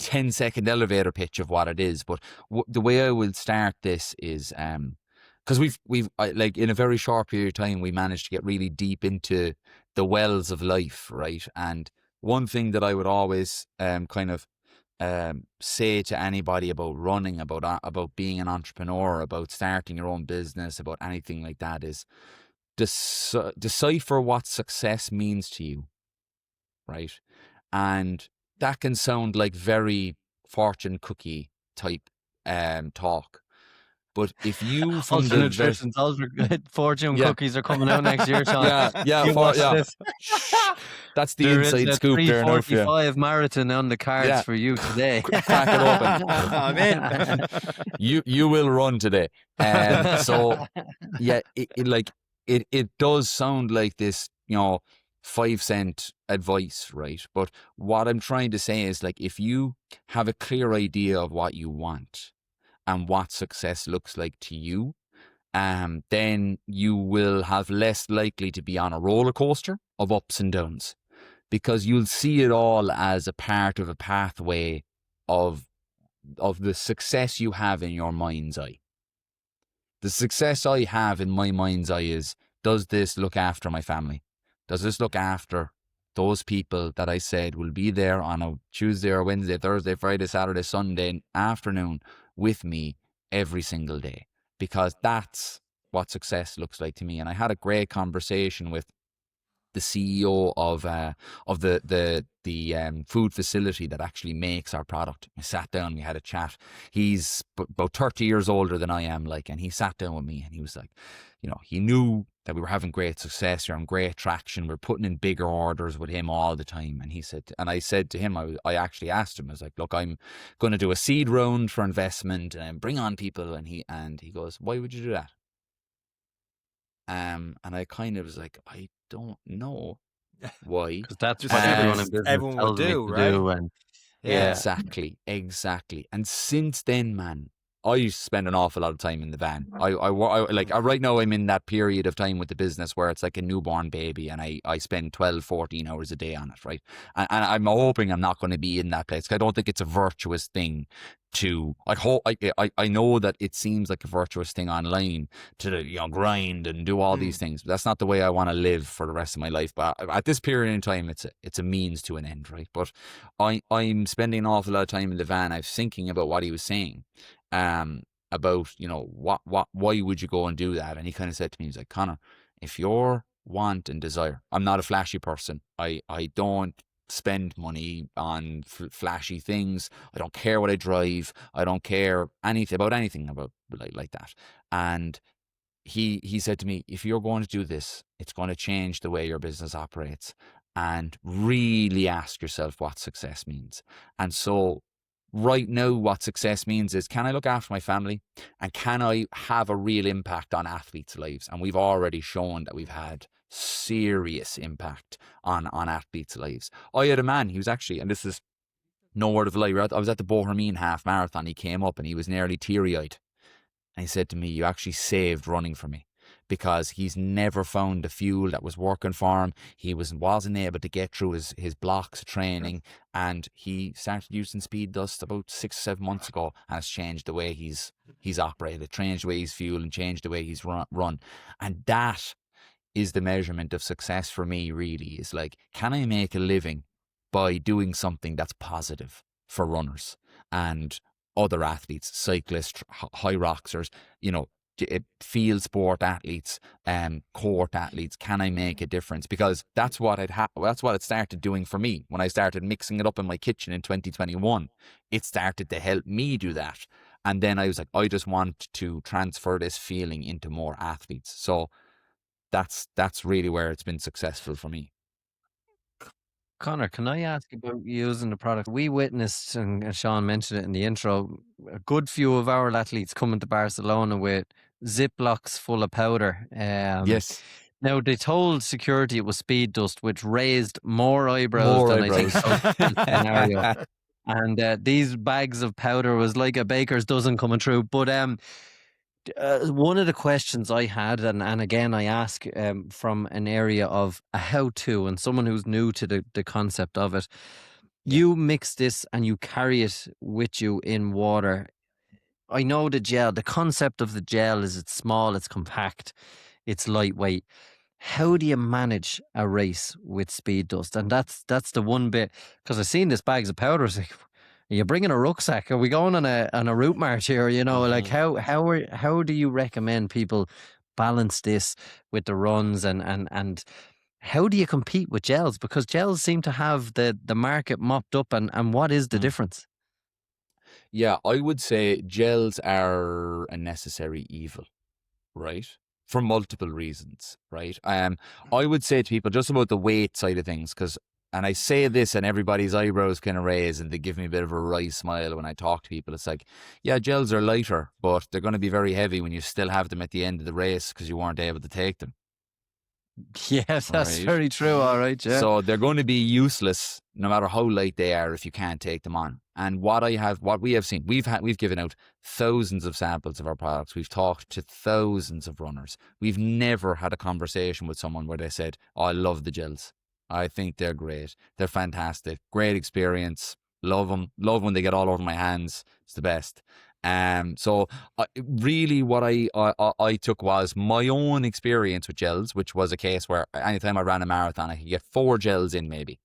10-second elevator pitch of what it is. But the way I will start this is because like in a very short period of time we managed to get really deep into the wells of life, right? And one thing that I would always kind of say to anybody about running, about being an entrepreneur, about starting your own business, about anything like that is decipher what success means to you, right? And that can sound like very fortune cookie type talk. But if you from Ultra the Nutrition's Ultra Fortune cookies are coming out next year, Sean. You watch this. That's the There inside is a scoop there now for you. 3:45 marathon on the cards for you today. Crack it open. I'm in. You will run today. So yeah, it does sound like this, 5-cent advice, right? But what I'm trying to say is, like, if you have a clear idea of what you want and what success looks like to you, then you will have less likely to be on a roller coaster of ups and downs, because you'll see it all as a part of a pathway of the success you have in your mind's eye. The success I have in my mind's eye is, does this look after my family? Does this look after those people that I said will be there on a Tuesday or Wednesday, Thursday, Friday, Saturday, Sunday afternoon with me every single day? Because that's what success looks like to me. And I had a great conversation with the CEO of the food facility that actually makes our product. We sat down, we had a chat. He's about 30 years older than I am, and he sat down with me and he was like, he knew that we were having great success, we were having great traction, we we're putting in bigger orders with him all the time. And he said, and I said to him, I actually asked him, I was like, look, I'm going to do a seed round for investment and bring on people. And he goes, why would you do that? And I kind of was like, I don't know why. Because that's Just what everyone in just business everyone will tells me do, to right? do. And Yeah. Exactly. And since then, man, I spend an awful lot of time in the van. Right now I'm in that period of time with the business where it's like a newborn baby, and I spend 12, 14 hours a day on it, right? And I'm hoping I'm not going to be in that place. I don't think it's a virtuous thing to, I know that it seems like a virtuous thing online to grind and do all these things, but that's not the way I want to live for the rest of my life. But at this period in time, it's a means to an end, right? But I'm spending an awful lot of time in the van. I was thinking about what he was saying, about why would you go and do that? And he kind of said to me, he's like, Conor, if your want and desire, I'm not a flashy person. I don't spend money on flashy things. I don't care what I drive. I don't care anything about like that. And he said to me, if you're going to do this, it's going to change the way your business operates, and really ask yourself what success means. And so right now, what success means is, can I look after my family, and can I have a real impact on athletes' lives? And we've already shown that we've had serious impact on athletes' lives. I had a man, he was actually, and this is no word of a lie, I was at the Bohermeen half marathon. He came up and he was nearly teary-eyed. And he said to me, you actually saved running for me, because he's never found the fuel that was working for him. He wasn't able to get through his blocks of training, and he started using Speed Dust about 6-7 months ago, and it's changed the way he's operated, changed the way he's fueled, and changed the way he's run. And that is the measurement of success for me, really, is like, can I make a living by doing something that's positive for runners and other athletes, cyclists, high rockers, field sport athletes, court athletes? Can I make a difference? Because that's what it started doing for me when I started mixing it up in my kitchen in 2021. It started to help me do that. And then I was like, I just want to transfer this feeling into more athletes. So that's really where it's been successful for me. Conor, can I ask about using the product? We witnessed, and Sean mentioned it in the intro, a good few of our athletes coming to Barcelona with Ziplocs full of powder. Yes, Now, they told security it was speed dust, which raised more eyebrows more than I think eyebrows. helped the scenario. And these bags of powder was like a baker's dozen coming through. But one of the questions I had, and again, I ask from an area of a how-to and someone who's new to the concept of it. Yeah. You mix this and you carry it with you in water. I know the gel, the concept of the gel is it's small, it's compact, it's lightweight. How do you manage a race with speed dust? And that's the one bit, because I've seen this bags of powder. It's like, are you bringing a rucksack? Are we going on a route march here? You know, like how do you recommend people balance this with the runs and how do you compete with gels? Because gels seem to have the market mopped up, and what is the Mm. difference? Yeah, I would say gels are a necessary evil, right? For multiple reasons, right? I would say to people just about the weight side of things, and I say this and everybody's eyebrows kind of raise and they give me a bit of a wry smile when I talk to people. It's like, yeah, gels are lighter, but they're going to be very heavy when you still have them at the end of the race because you weren't able to take them. Yes, that's Right. very true. All right, yeah. So they're going to be useless no matter how light they are if you can't take them on. And what we have seen, we've given out thousands of samples of our products. We've talked to thousands of runners. We've never had a conversation with someone where they said, "Oh, I love the gels. I think they're great. They're fantastic. Great experience. Love them. Love when they get all over my hands. It's the best." So really what I took was my own experience with gels, which was a case where anytime I ran a marathon, I could get 4 gels in maybe,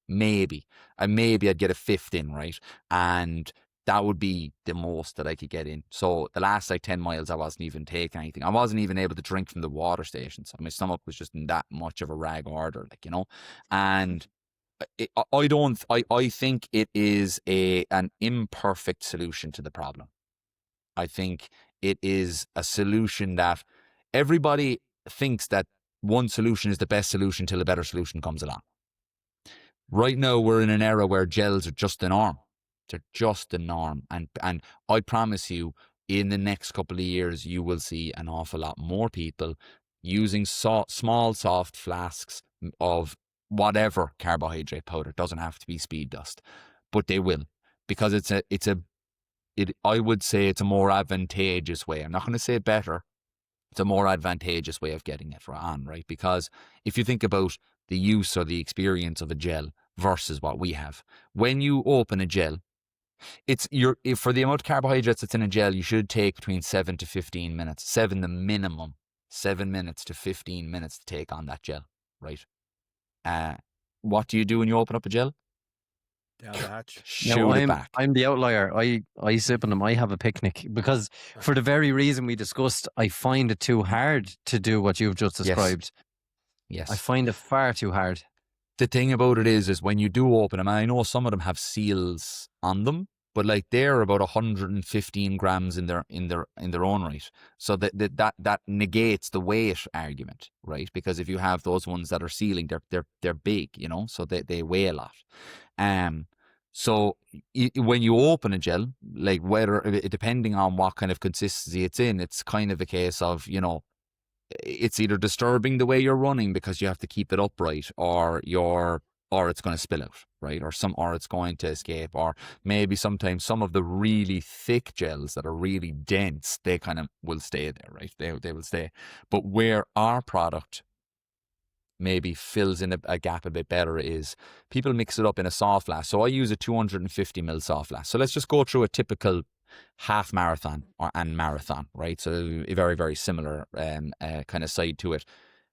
and maybe I'd get a 5th in, right? And that would be the most that I could get in. So the last 10 miles, I wasn't even taking anything. I wasn't even able to drink from the water stations. My stomach was just in that much of a rag order, and I think it is an imperfect solution to the problem. I think it is a solution that everybody thinks that one solution is the best solution till a better solution comes along. Right now, we're in an era where gels are just the norm. They're just the norm. And I promise you, in the next couple of years, you will see an awful lot more people using small, soft flasks of whatever carbohydrate powder. It doesn't have to be speed dust, but they will, because I would say it's a more advantageous way. I'm not going to say better. It's a more advantageous way of getting it on, right? Because if you think about the use or the experience of a gel versus what we have, when you open a gel, for the amount of carbohydrates that's in a gel, you should take between 7 to 15 minutes. 7 the minimum. 7 minutes to 15 minutes to take on that gel, right? What do you do when you open up a gel? Down the hatch. Shoot it back. I'm the outlier. I sip on them. I have a picnic because for the very reason we discussed, I find it too hard to do what you've just described. Yes. I find it far too hard. The thing about it is when you do open them, and I know some of them have seals on them, but they're about 115 grams in their own right. So that negates the weight argument, right? Because if you have those ones that are sealing, they're big, so they weigh a lot. So when you open a gel, whether depending on what kind of consistency it's in, it's kind of a case of it's either disturbing the way you're running because you have to keep it upright, or it's going to spill out, right? Or it's going to escape, or maybe sometimes some of the really thick gels that are really dense, they kind of will stay there, right? They will stay. But where our product maybe fills in a gap a bit better is people mix it up in a soft flask. So I use a 250 ml soft flask. So let's just go through a typical half marathon and marathon, right? So a very, very similar kind of side to it.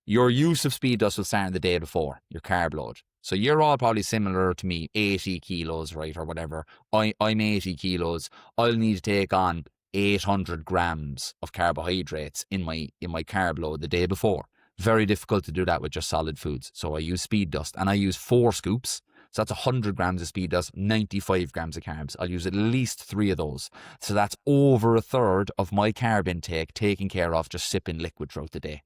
Your use of speed dust will start the day before, your carb load. So you're all probably similar to me, 80 kilos, right, or whatever. I'm 80 kilos. I'll need to take on 800 grams of carbohydrates in my carb load the day before. Very difficult to do that with just solid foods. So I use speed dust, and I use 4 scoops. So that's 100 grams of speed dust, 95 grams of carbs. I'll use at least 3 of those. So that's over a third of my carb intake taken care of just sipping liquid throughout the day.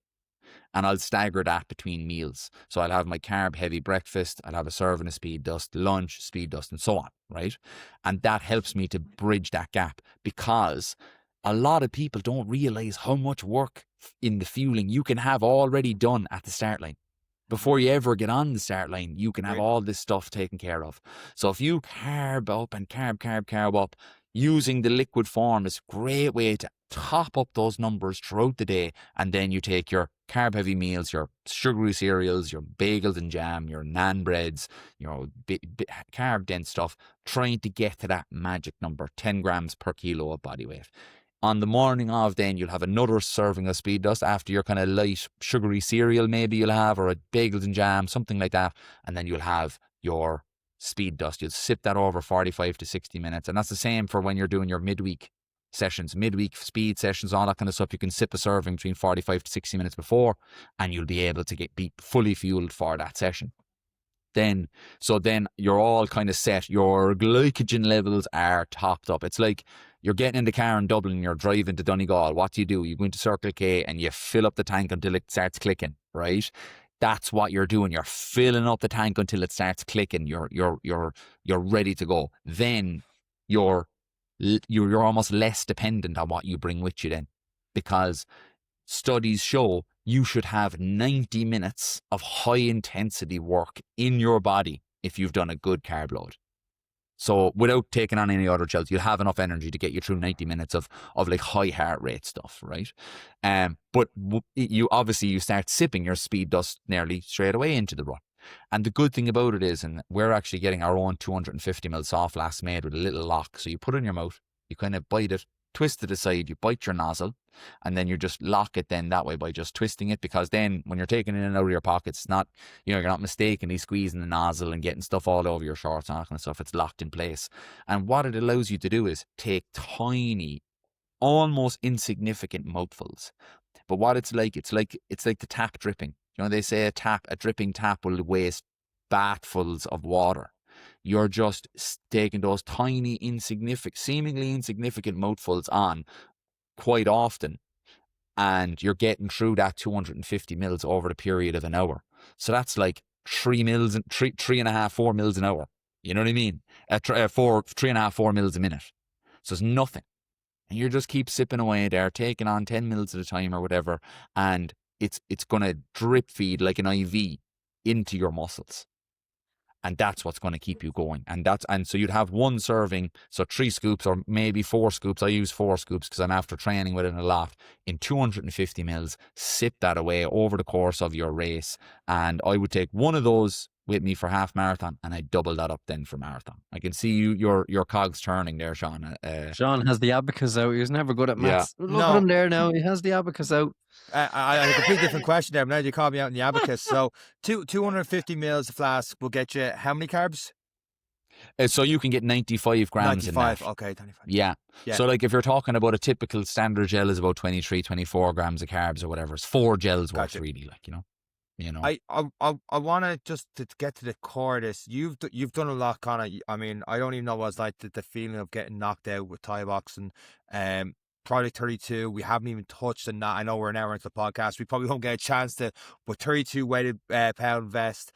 and I'll stagger that between meals. So I'll have my carb heavy breakfast, I'll have a serving of speed dust, lunch, speed dust, and so on, right? And that helps me to bridge that gap, because a lot of people don't realize how much work in the fueling you can have already done at the start line. Before you ever get on the start line, you can have all this stuff taken care of. So if you carb up and carb up, using the liquid form is a great way to top up those numbers throughout the day. And then you take your carb heavy meals, your sugary cereals, your bagels and jam, your naan breads, carb dense stuff, trying to get to that magic number, 10 grams per kilo of body weight. On the morning of, then you'll have another serving of speed dust after your kind of light sugary cereal, maybe you'll have, or a bagels and jam, something like that. And then you'll have your speed dust. You'll sip that over 45 to 60 minutes. And that's the same for when you're doing your midweek sessions, midweek speed sessions, all that kind of stuff. You can sip a serving between 45 to 60 minutes before, and you'll be able to be fully fueled for that session. Then you're all kind of set. Your glycogen levels are topped up. It's like you're getting in the car in Dublin, you're driving to Donegal. What do? You go into Circle K and you fill up the tank until it starts clicking, right? That's what you're doing. You're filling up the tank until it starts clicking. You're ready to go. Then you're almost less dependent on what you bring with you then, because studies show you should have 90 minutes of high intensity work in your body if you've done a good carb load. So without taking on any other gels, you'll have enough energy to get you through 90 minutes of like high heart rate stuff, right? But you start sipping your speed dust nearly straight away into the run. And the good thing about it is, and we're actually getting our own 250 ml soft flask made with a little lock. So you put it in your mouth, you kind of bite it, twist it aside, you bite your nozzle, and then you just lock it then that way by just twisting it, because then when you're taking it in and out of your pockets, it's not, you're not mistakenly squeezing the nozzle and getting stuff all over your shorts and that kind of stuff. It's locked in place. And what it allows you to do is take tiny, almost insignificant mouthfuls. But what it's like the tap dripping. They say a dripping tap will waste bathfuls of water. You're just taking those tiny, seemingly insignificant mouthfuls on quite often, and you're getting through that 250 mils over the period of an hour. So that's like 3.5, 4 mils an hour. You know what I mean? 3.5, 4 mils a minute. So it's nothing. And you just keep sipping away there, taking on 10 mils at a time or whatever, and it's going to drip feed like an IV into your muscles. And that's what's going to keep you going. And so you'd have one serving, so 3 scoops or maybe 4 scoops. I use 4 scoops because I'm after training with it a lot, in 250 mils. Sip that away over the course of your race. And I would take one of those with me for half marathon, and I double that up then for marathon. I can see your cogs turning there, Sean. Sean has the abacus out. He was never good at maths. Yeah. Look at him there now. He has the abacus out. I had a completely different question there, but now you called me out in the abacus. So 250 mils a flask will get you how many carbs? So you can get 95 grams 95, in that. okay, 95. Yeah. So like if you're talking about a typical standard gel is about 23, 24 grams of carbs or whatever. It's 4 gels worth, really, like, I want to just to get to the core of this. You've done a lot, Conor. I mean, I don't even know what it's like the feeling of getting knocked out with Thai boxing. Project 32, we haven't even touched on that. I know we're an hour into the podcast. We probably won't get a chance to, with 32 weighted pound vest,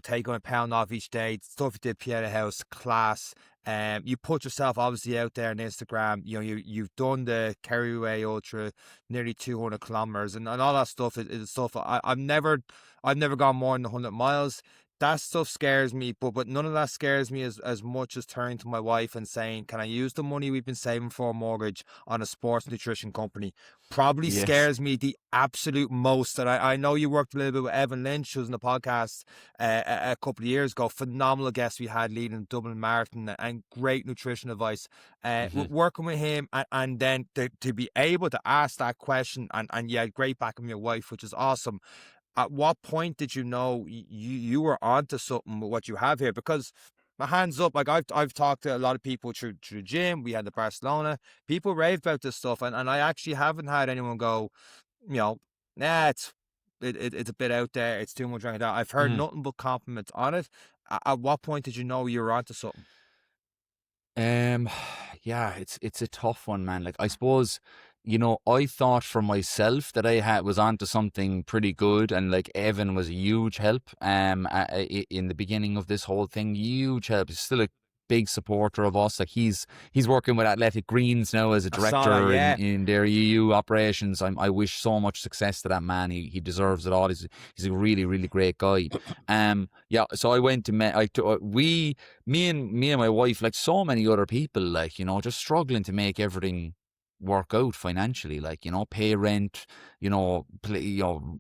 take on a pound off each day. Stuff you did, Pieta House, class. You put yourself obviously out there on Instagram. You've done the Kerryway Ultra, nearly 200 kilometers, and all that stuff is stuff. I've never gone more than 100 miles. That stuff scares me, but none of that scares me as much as turning to my wife and saying, can I use the money we've been saving for a mortgage on a sports nutrition company? Probably scares me the absolute most. And I know you worked a little bit with Evan Lynch, who was in the podcast a couple of years ago. Phenomenal guest we had leading the Dublin Marathon, and great nutrition advice. Working with him and then to be able to ask that question and great back from your wife, which is awesome. At what point did you know you were onto something with what you have here? Because my hands up, like I've talked to a lot of people through gym. We had the Barcelona. People rave about this stuff, and I actually haven't had anyone go, it's a bit out there. It's too much like that. I've heard nothing but compliments on it. At what point did you know you were onto something? It's a tough one, man. Like, I suppose you know, I thought for myself that I was onto something pretty good, and like Evan was a huge help in the beginning of this whole thing. Huge help. He's still a big supporter of us. Like he's working with Athletic Greens now as a I saw that, director yeah. in their EU operations. I wish so much success to that man. He deserves it all. He's a really, really great guy. Yeah. So I went to me and my wife, like so many other people, like, you know, just struggling to make everything work out financially, like, you know, pay rent, you know,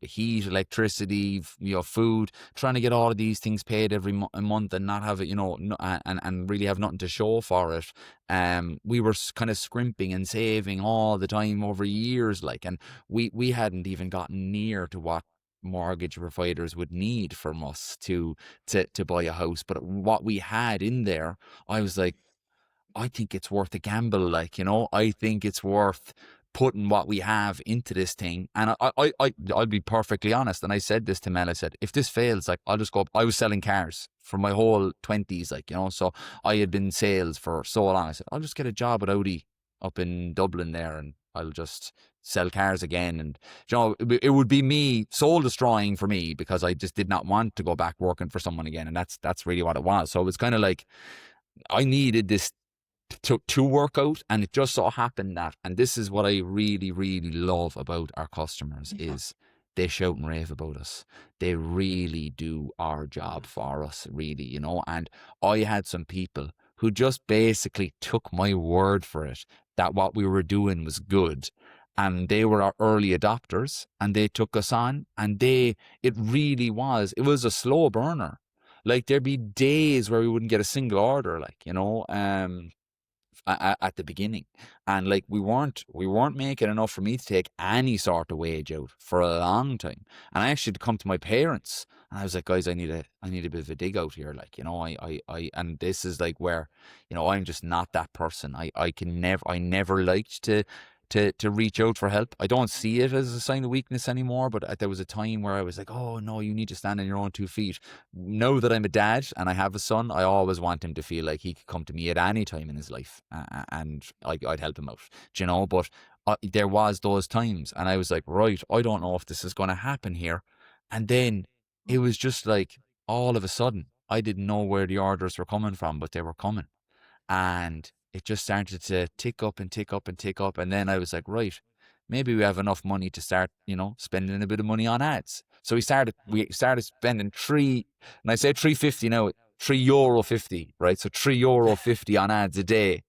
heat, electricity, you know, food, trying to get all of these things paid every month and not have it, you know, and really have nothing to show for it. We were kind of scrimping and saving all the time over years, like, and we hadn't even gotten near to what mortgage providers would need from us to buy a house. But what we had in there, I was like, I think it's worth a gamble, like, you know, I think it's worth putting what we have into this thing. And I'll be perfectly honest. And I said this to Mel, I said, if this fails, like, I'll just go up. I was selling cars for my whole 20s, like, you know, so I had been in sales for so long. I said, I'll just get a job at Audi up in Dublin there, and I'll just sell cars again. And, you know, it would be me soul destroying for me, because I just did not want to go back working for someone again. And that's really what it was. So it was kind of like, I needed this to work out, and it just so happened that, and this is what I really, really love about our customers, is they shout and rave about us. They really do our job for us, really, you know. And I had some people who just basically took my word for it that what we were doing was good, and they were our early adopters, and they took us on, and it was a slow burner. Like, there'd be days where we wouldn't get a single order, like, you know, at the beginning, and like we weren't making enough for me to take any sort of wage out for a long time. And I actually had to come to my parents, and I was like, guys, I need a bit of a dig out here, like, you know, I and this is like where, you know, I'm just not that person. I never liked to reach out for help. I don't see it as a sign of weakness anymore, but there was a time where I was like, oh no, you need to stand on your own 2 feet. Now that I'm a dad and I have a son, I always want him to feel like he could come to me at any time in his life, and I'd help him out, do you know. But there was those times, and I was like, right, I don't know if this is going to happen here. And then it was just like, all of a sudden, I didn't know where the orders were coming from, but they were coming. And it just started to tick up and tick up and tick up. And then I was like, right, maybe we have enough money to start, you know, spending a bit of money on ads. So we started spending and I say 3.50 now, €3.50, right? So €3.50 on ads a day.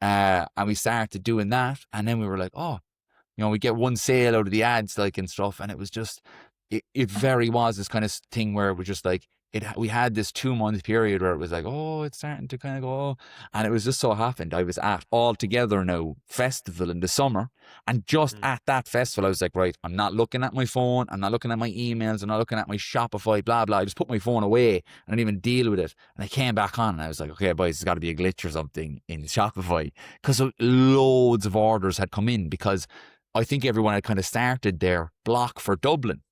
And we started doing that. And then we were like, oh, you know, we get one sale out of the ads, like, and stuff. And it was just, it very was this kind of thing where it was just like, we had this 2-month period where it was like, oh, it's starting to kind of go, and it was just so happened I was at All Together Now festival in the summer, and just at that festival I was like, right, I'm not looking at my phone, I'm not looking at my emails, I'm not looking at my Shopify, blah blah. I just put my phone away and I didn't even deal with it, and I came back on and I was like, okay boys, there's got to be a glitch or something in Shopify, because loads of orders had come in, because I think everyone had kind of started their block for Dublin.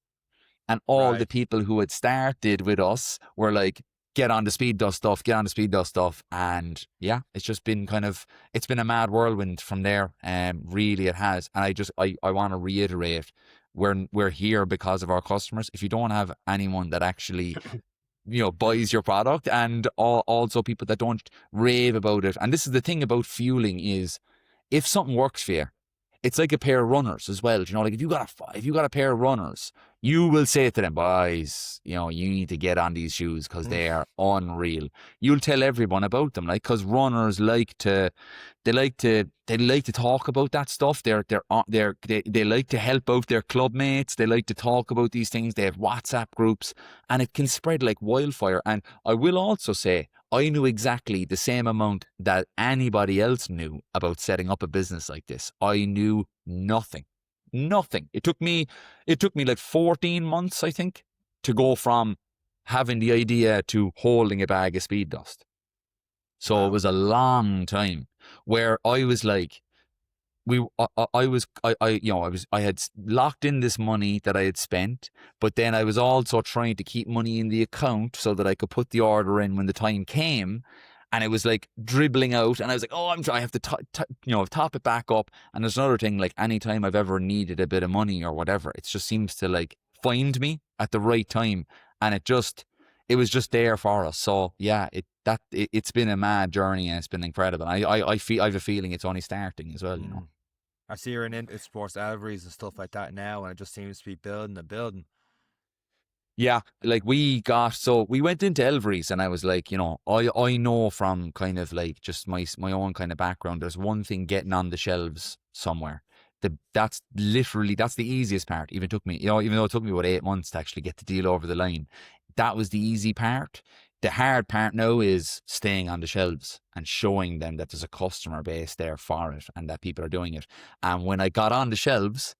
And all the people who had started with us were like, get on the speed dust stuff. And yeah, it's just been it's been a mad whirlwind from there. Really it has. And I want to reiterate, we're here because of our customers. If you don't have anyone that actually, you know, buys your product, and also people that don't rave about it. And this is the thing about fueling, is if something works for you, it's like a pair of runners as well. You know, like if you got a pair of runners, you will say to them, boys, you know, you need to get on these shoes because they are unreal. You'll tell everyone about them, like, because runners like to talk about that stuff. They like to help out their club mates. They like to talk about these things. They have WhatsApp groups, and it can spread like wildfire. And I will also say, I knew exactly the same amount that anybody else knew about setting up a business like this. I knew nothing. It took me like 14 months, I think, to go from having the idea to holding a bag of speed dust. So it was a long time where I was like, I had locked in this money that I had spent, but then I was also trying to keep money in the account so that I could put the order in when the time came. and it was like dribbling out, and I was like, oh, I have to top it back up. And there's another thing, like anytime I've ever needed a bit of money or whatever, it just seems to like find me at the right time, and it was just there for us. So yeah, it's been a mad journey, and it's been incredible. I feel, I have a feeling it's only starting as well, you know. I see you're in sports Elveries and stuff like that now, and it just seems to be building and building. Yeah, like we went into Elveries, and I was like, you know, I know from kind of like just my own kind of background, there's one thing getting on the shelves somewhere. That's the easiest part. Even though it took me about 8 months to actually get the deal over the line, that was the easy part. The hard part now is staying on the shelves and showing them that there's a customer base there for it and that people are doing it. And when I got on the shelves,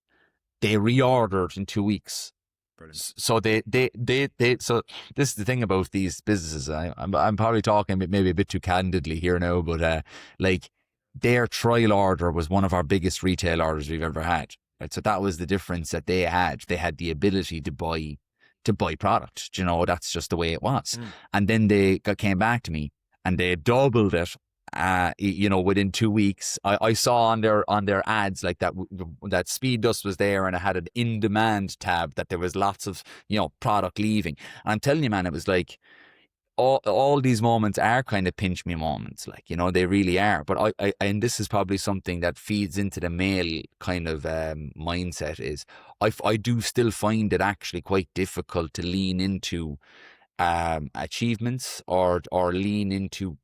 they reordered in 2 weeks. Brilliant. So so this is the thing about these businesses. I'm probably talking maybe a bit too candidly here now, but like their trial order was one of our biggest retail orders we've ever had. Right, so that was the difference that they had. They had the ability to buy product. You know, that's just the way it was. And then they came back to me and they doubled it. You know, within 2 weeks, I saw on their ads like that Speed Dust was there, and it had an in demand tab that there was lots of, you know, product leaving. And I'm telling you, man, it was like all these moments are kind of pinch me moments, like, you know, they really are. But I and this is probably something that feeds into the male kind of mindset is I do still find it actually quite difficult to lean into achievements or lean into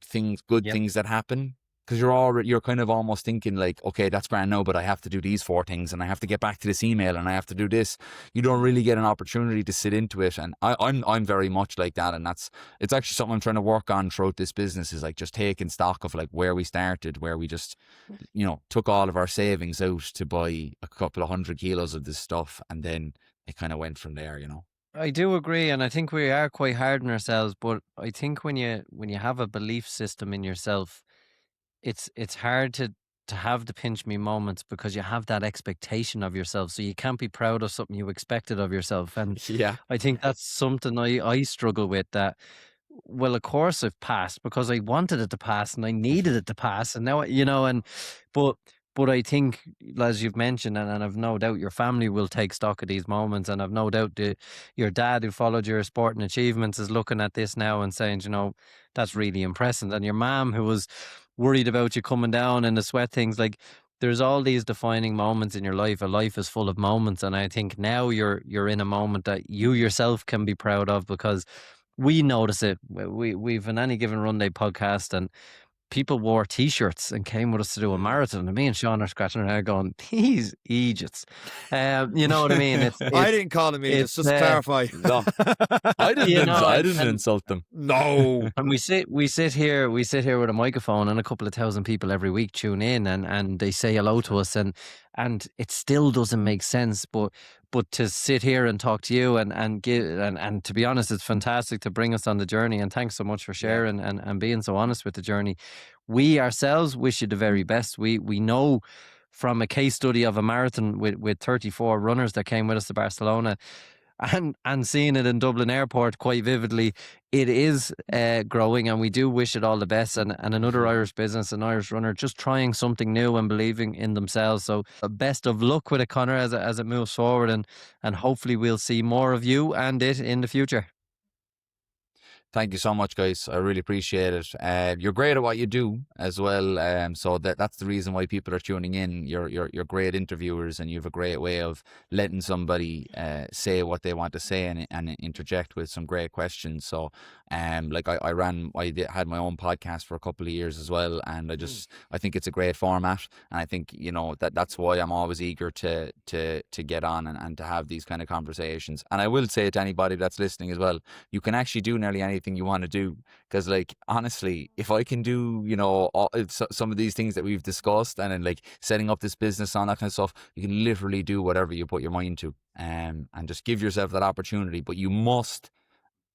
good things that happen, because you're kind of almost thinking like, okay, that's grand now, but I have to do these 4 things, and I have to get back to this email, and I have to do this. You don't really get an opportunity to sit into it, and I'm very much like that, and it's actually something I'm trying to work on throughout this business, is like just taking stock of like where we started, where we just, you know, took all of our savings out to buy a couple of 100 kilos of this stuff, and then it kind of went from there, you know. I do agree, and I think we are quite hard on ourselves. But I think when you have a belief system in yourself, it's hard to have the pinch me moments, because you have that expectation of yourself. So you can't be proud of something you expected of yourself. And Yeah. I think that's something I struggle with. That, well, of course I've passed because I wanted it to pass and I needed it to pass, and now, you know, and but I think, as you've mentioned, and I've no doubt your family will take stock of these moments, and I've no doubt your dad, who followed your sporting achievements, is looking at this now and saying, you know, that's really impressive. And your mom, who was worried about you coming down in the sweat things, like, there's all these defining moments in your life. A life is full of moments, and I think now you're in a moment that you yourself can be proud of, because we notice it. We've an Any Given Run Day podcast, and people wore T-shirts and came with us to do a marathon, and me and Sean are scratching our head going, these idiots. You know what I mean? I didn't call them idiots, just to clarify. No, I didn't insult them. No. And we sit here with a microphone, and a couple of thousand people every week tune in, and they say hello to us, and it still doesn't make sense, but to sit here and talk to you and give, and to be honest, it's fantastic to bring us on the journey, and thanks so much for sharing and being so honest with the journey. We ourselves wish you the very best. We know from a case study of a marathon with 34 runners that came with us to Barcelona, and seeing it in Dublin Airport quite vividly, it is growing, and we do wish it all the best. And another Irish business, an Irish runner, just trying something new and believing in themselves. So best of luck with it, Conor, as it moves forward, and hopefully we'll see more of you and it in the future. Thank you so much, guys. I really appreciate it. You're great at what you do as well. So that's the reason why people are tuning in. You're great interviewers, and you have a great way of letting somebody say what they want to say and interject with some great questions. So, like I had my own podcast for a couple of years as well, and I think it's a great format, and I think, you know, that's why I'm always eager to get on and to have these kind of conversations. And I will say to anybody that's listening as well, you can actually do nearly anything you want to do, because, like, honestly, if I can do, you know, some of these things that we've discussed, and then like setting up this business on that kind of stuff, you can literally do whatever you put your mind to, and just give yourself that opportunity. But you must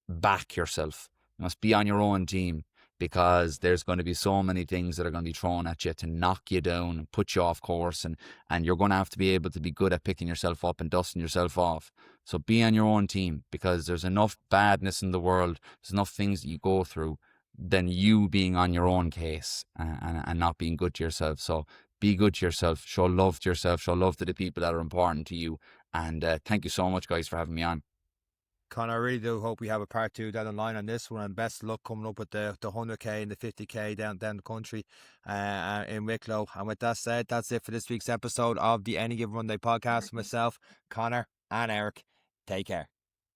back yourself. You must be on your own team, because there's going to be so many things that are going to be thrown at you to knock you down and put you off course, and you're going to have to be able to be good at picking yourself up and dusting yourself off. So be on your own team, because there's enough badness in the world, there's enough things that you go through than you being on your own case and not being good to yourself. So be good to yourself, show love to yourself, show love to the people that are important to you. And thank you so much, guys, for having me on. Conor, I really do hope we have a part 2 down the line on this one, and best of luck coming up with the 100k and the 50k down the country in Wicklow. And with that said, that's it for this week's episode of the Any Given Monday podcast. Myself, Conor, and Eric. Take care.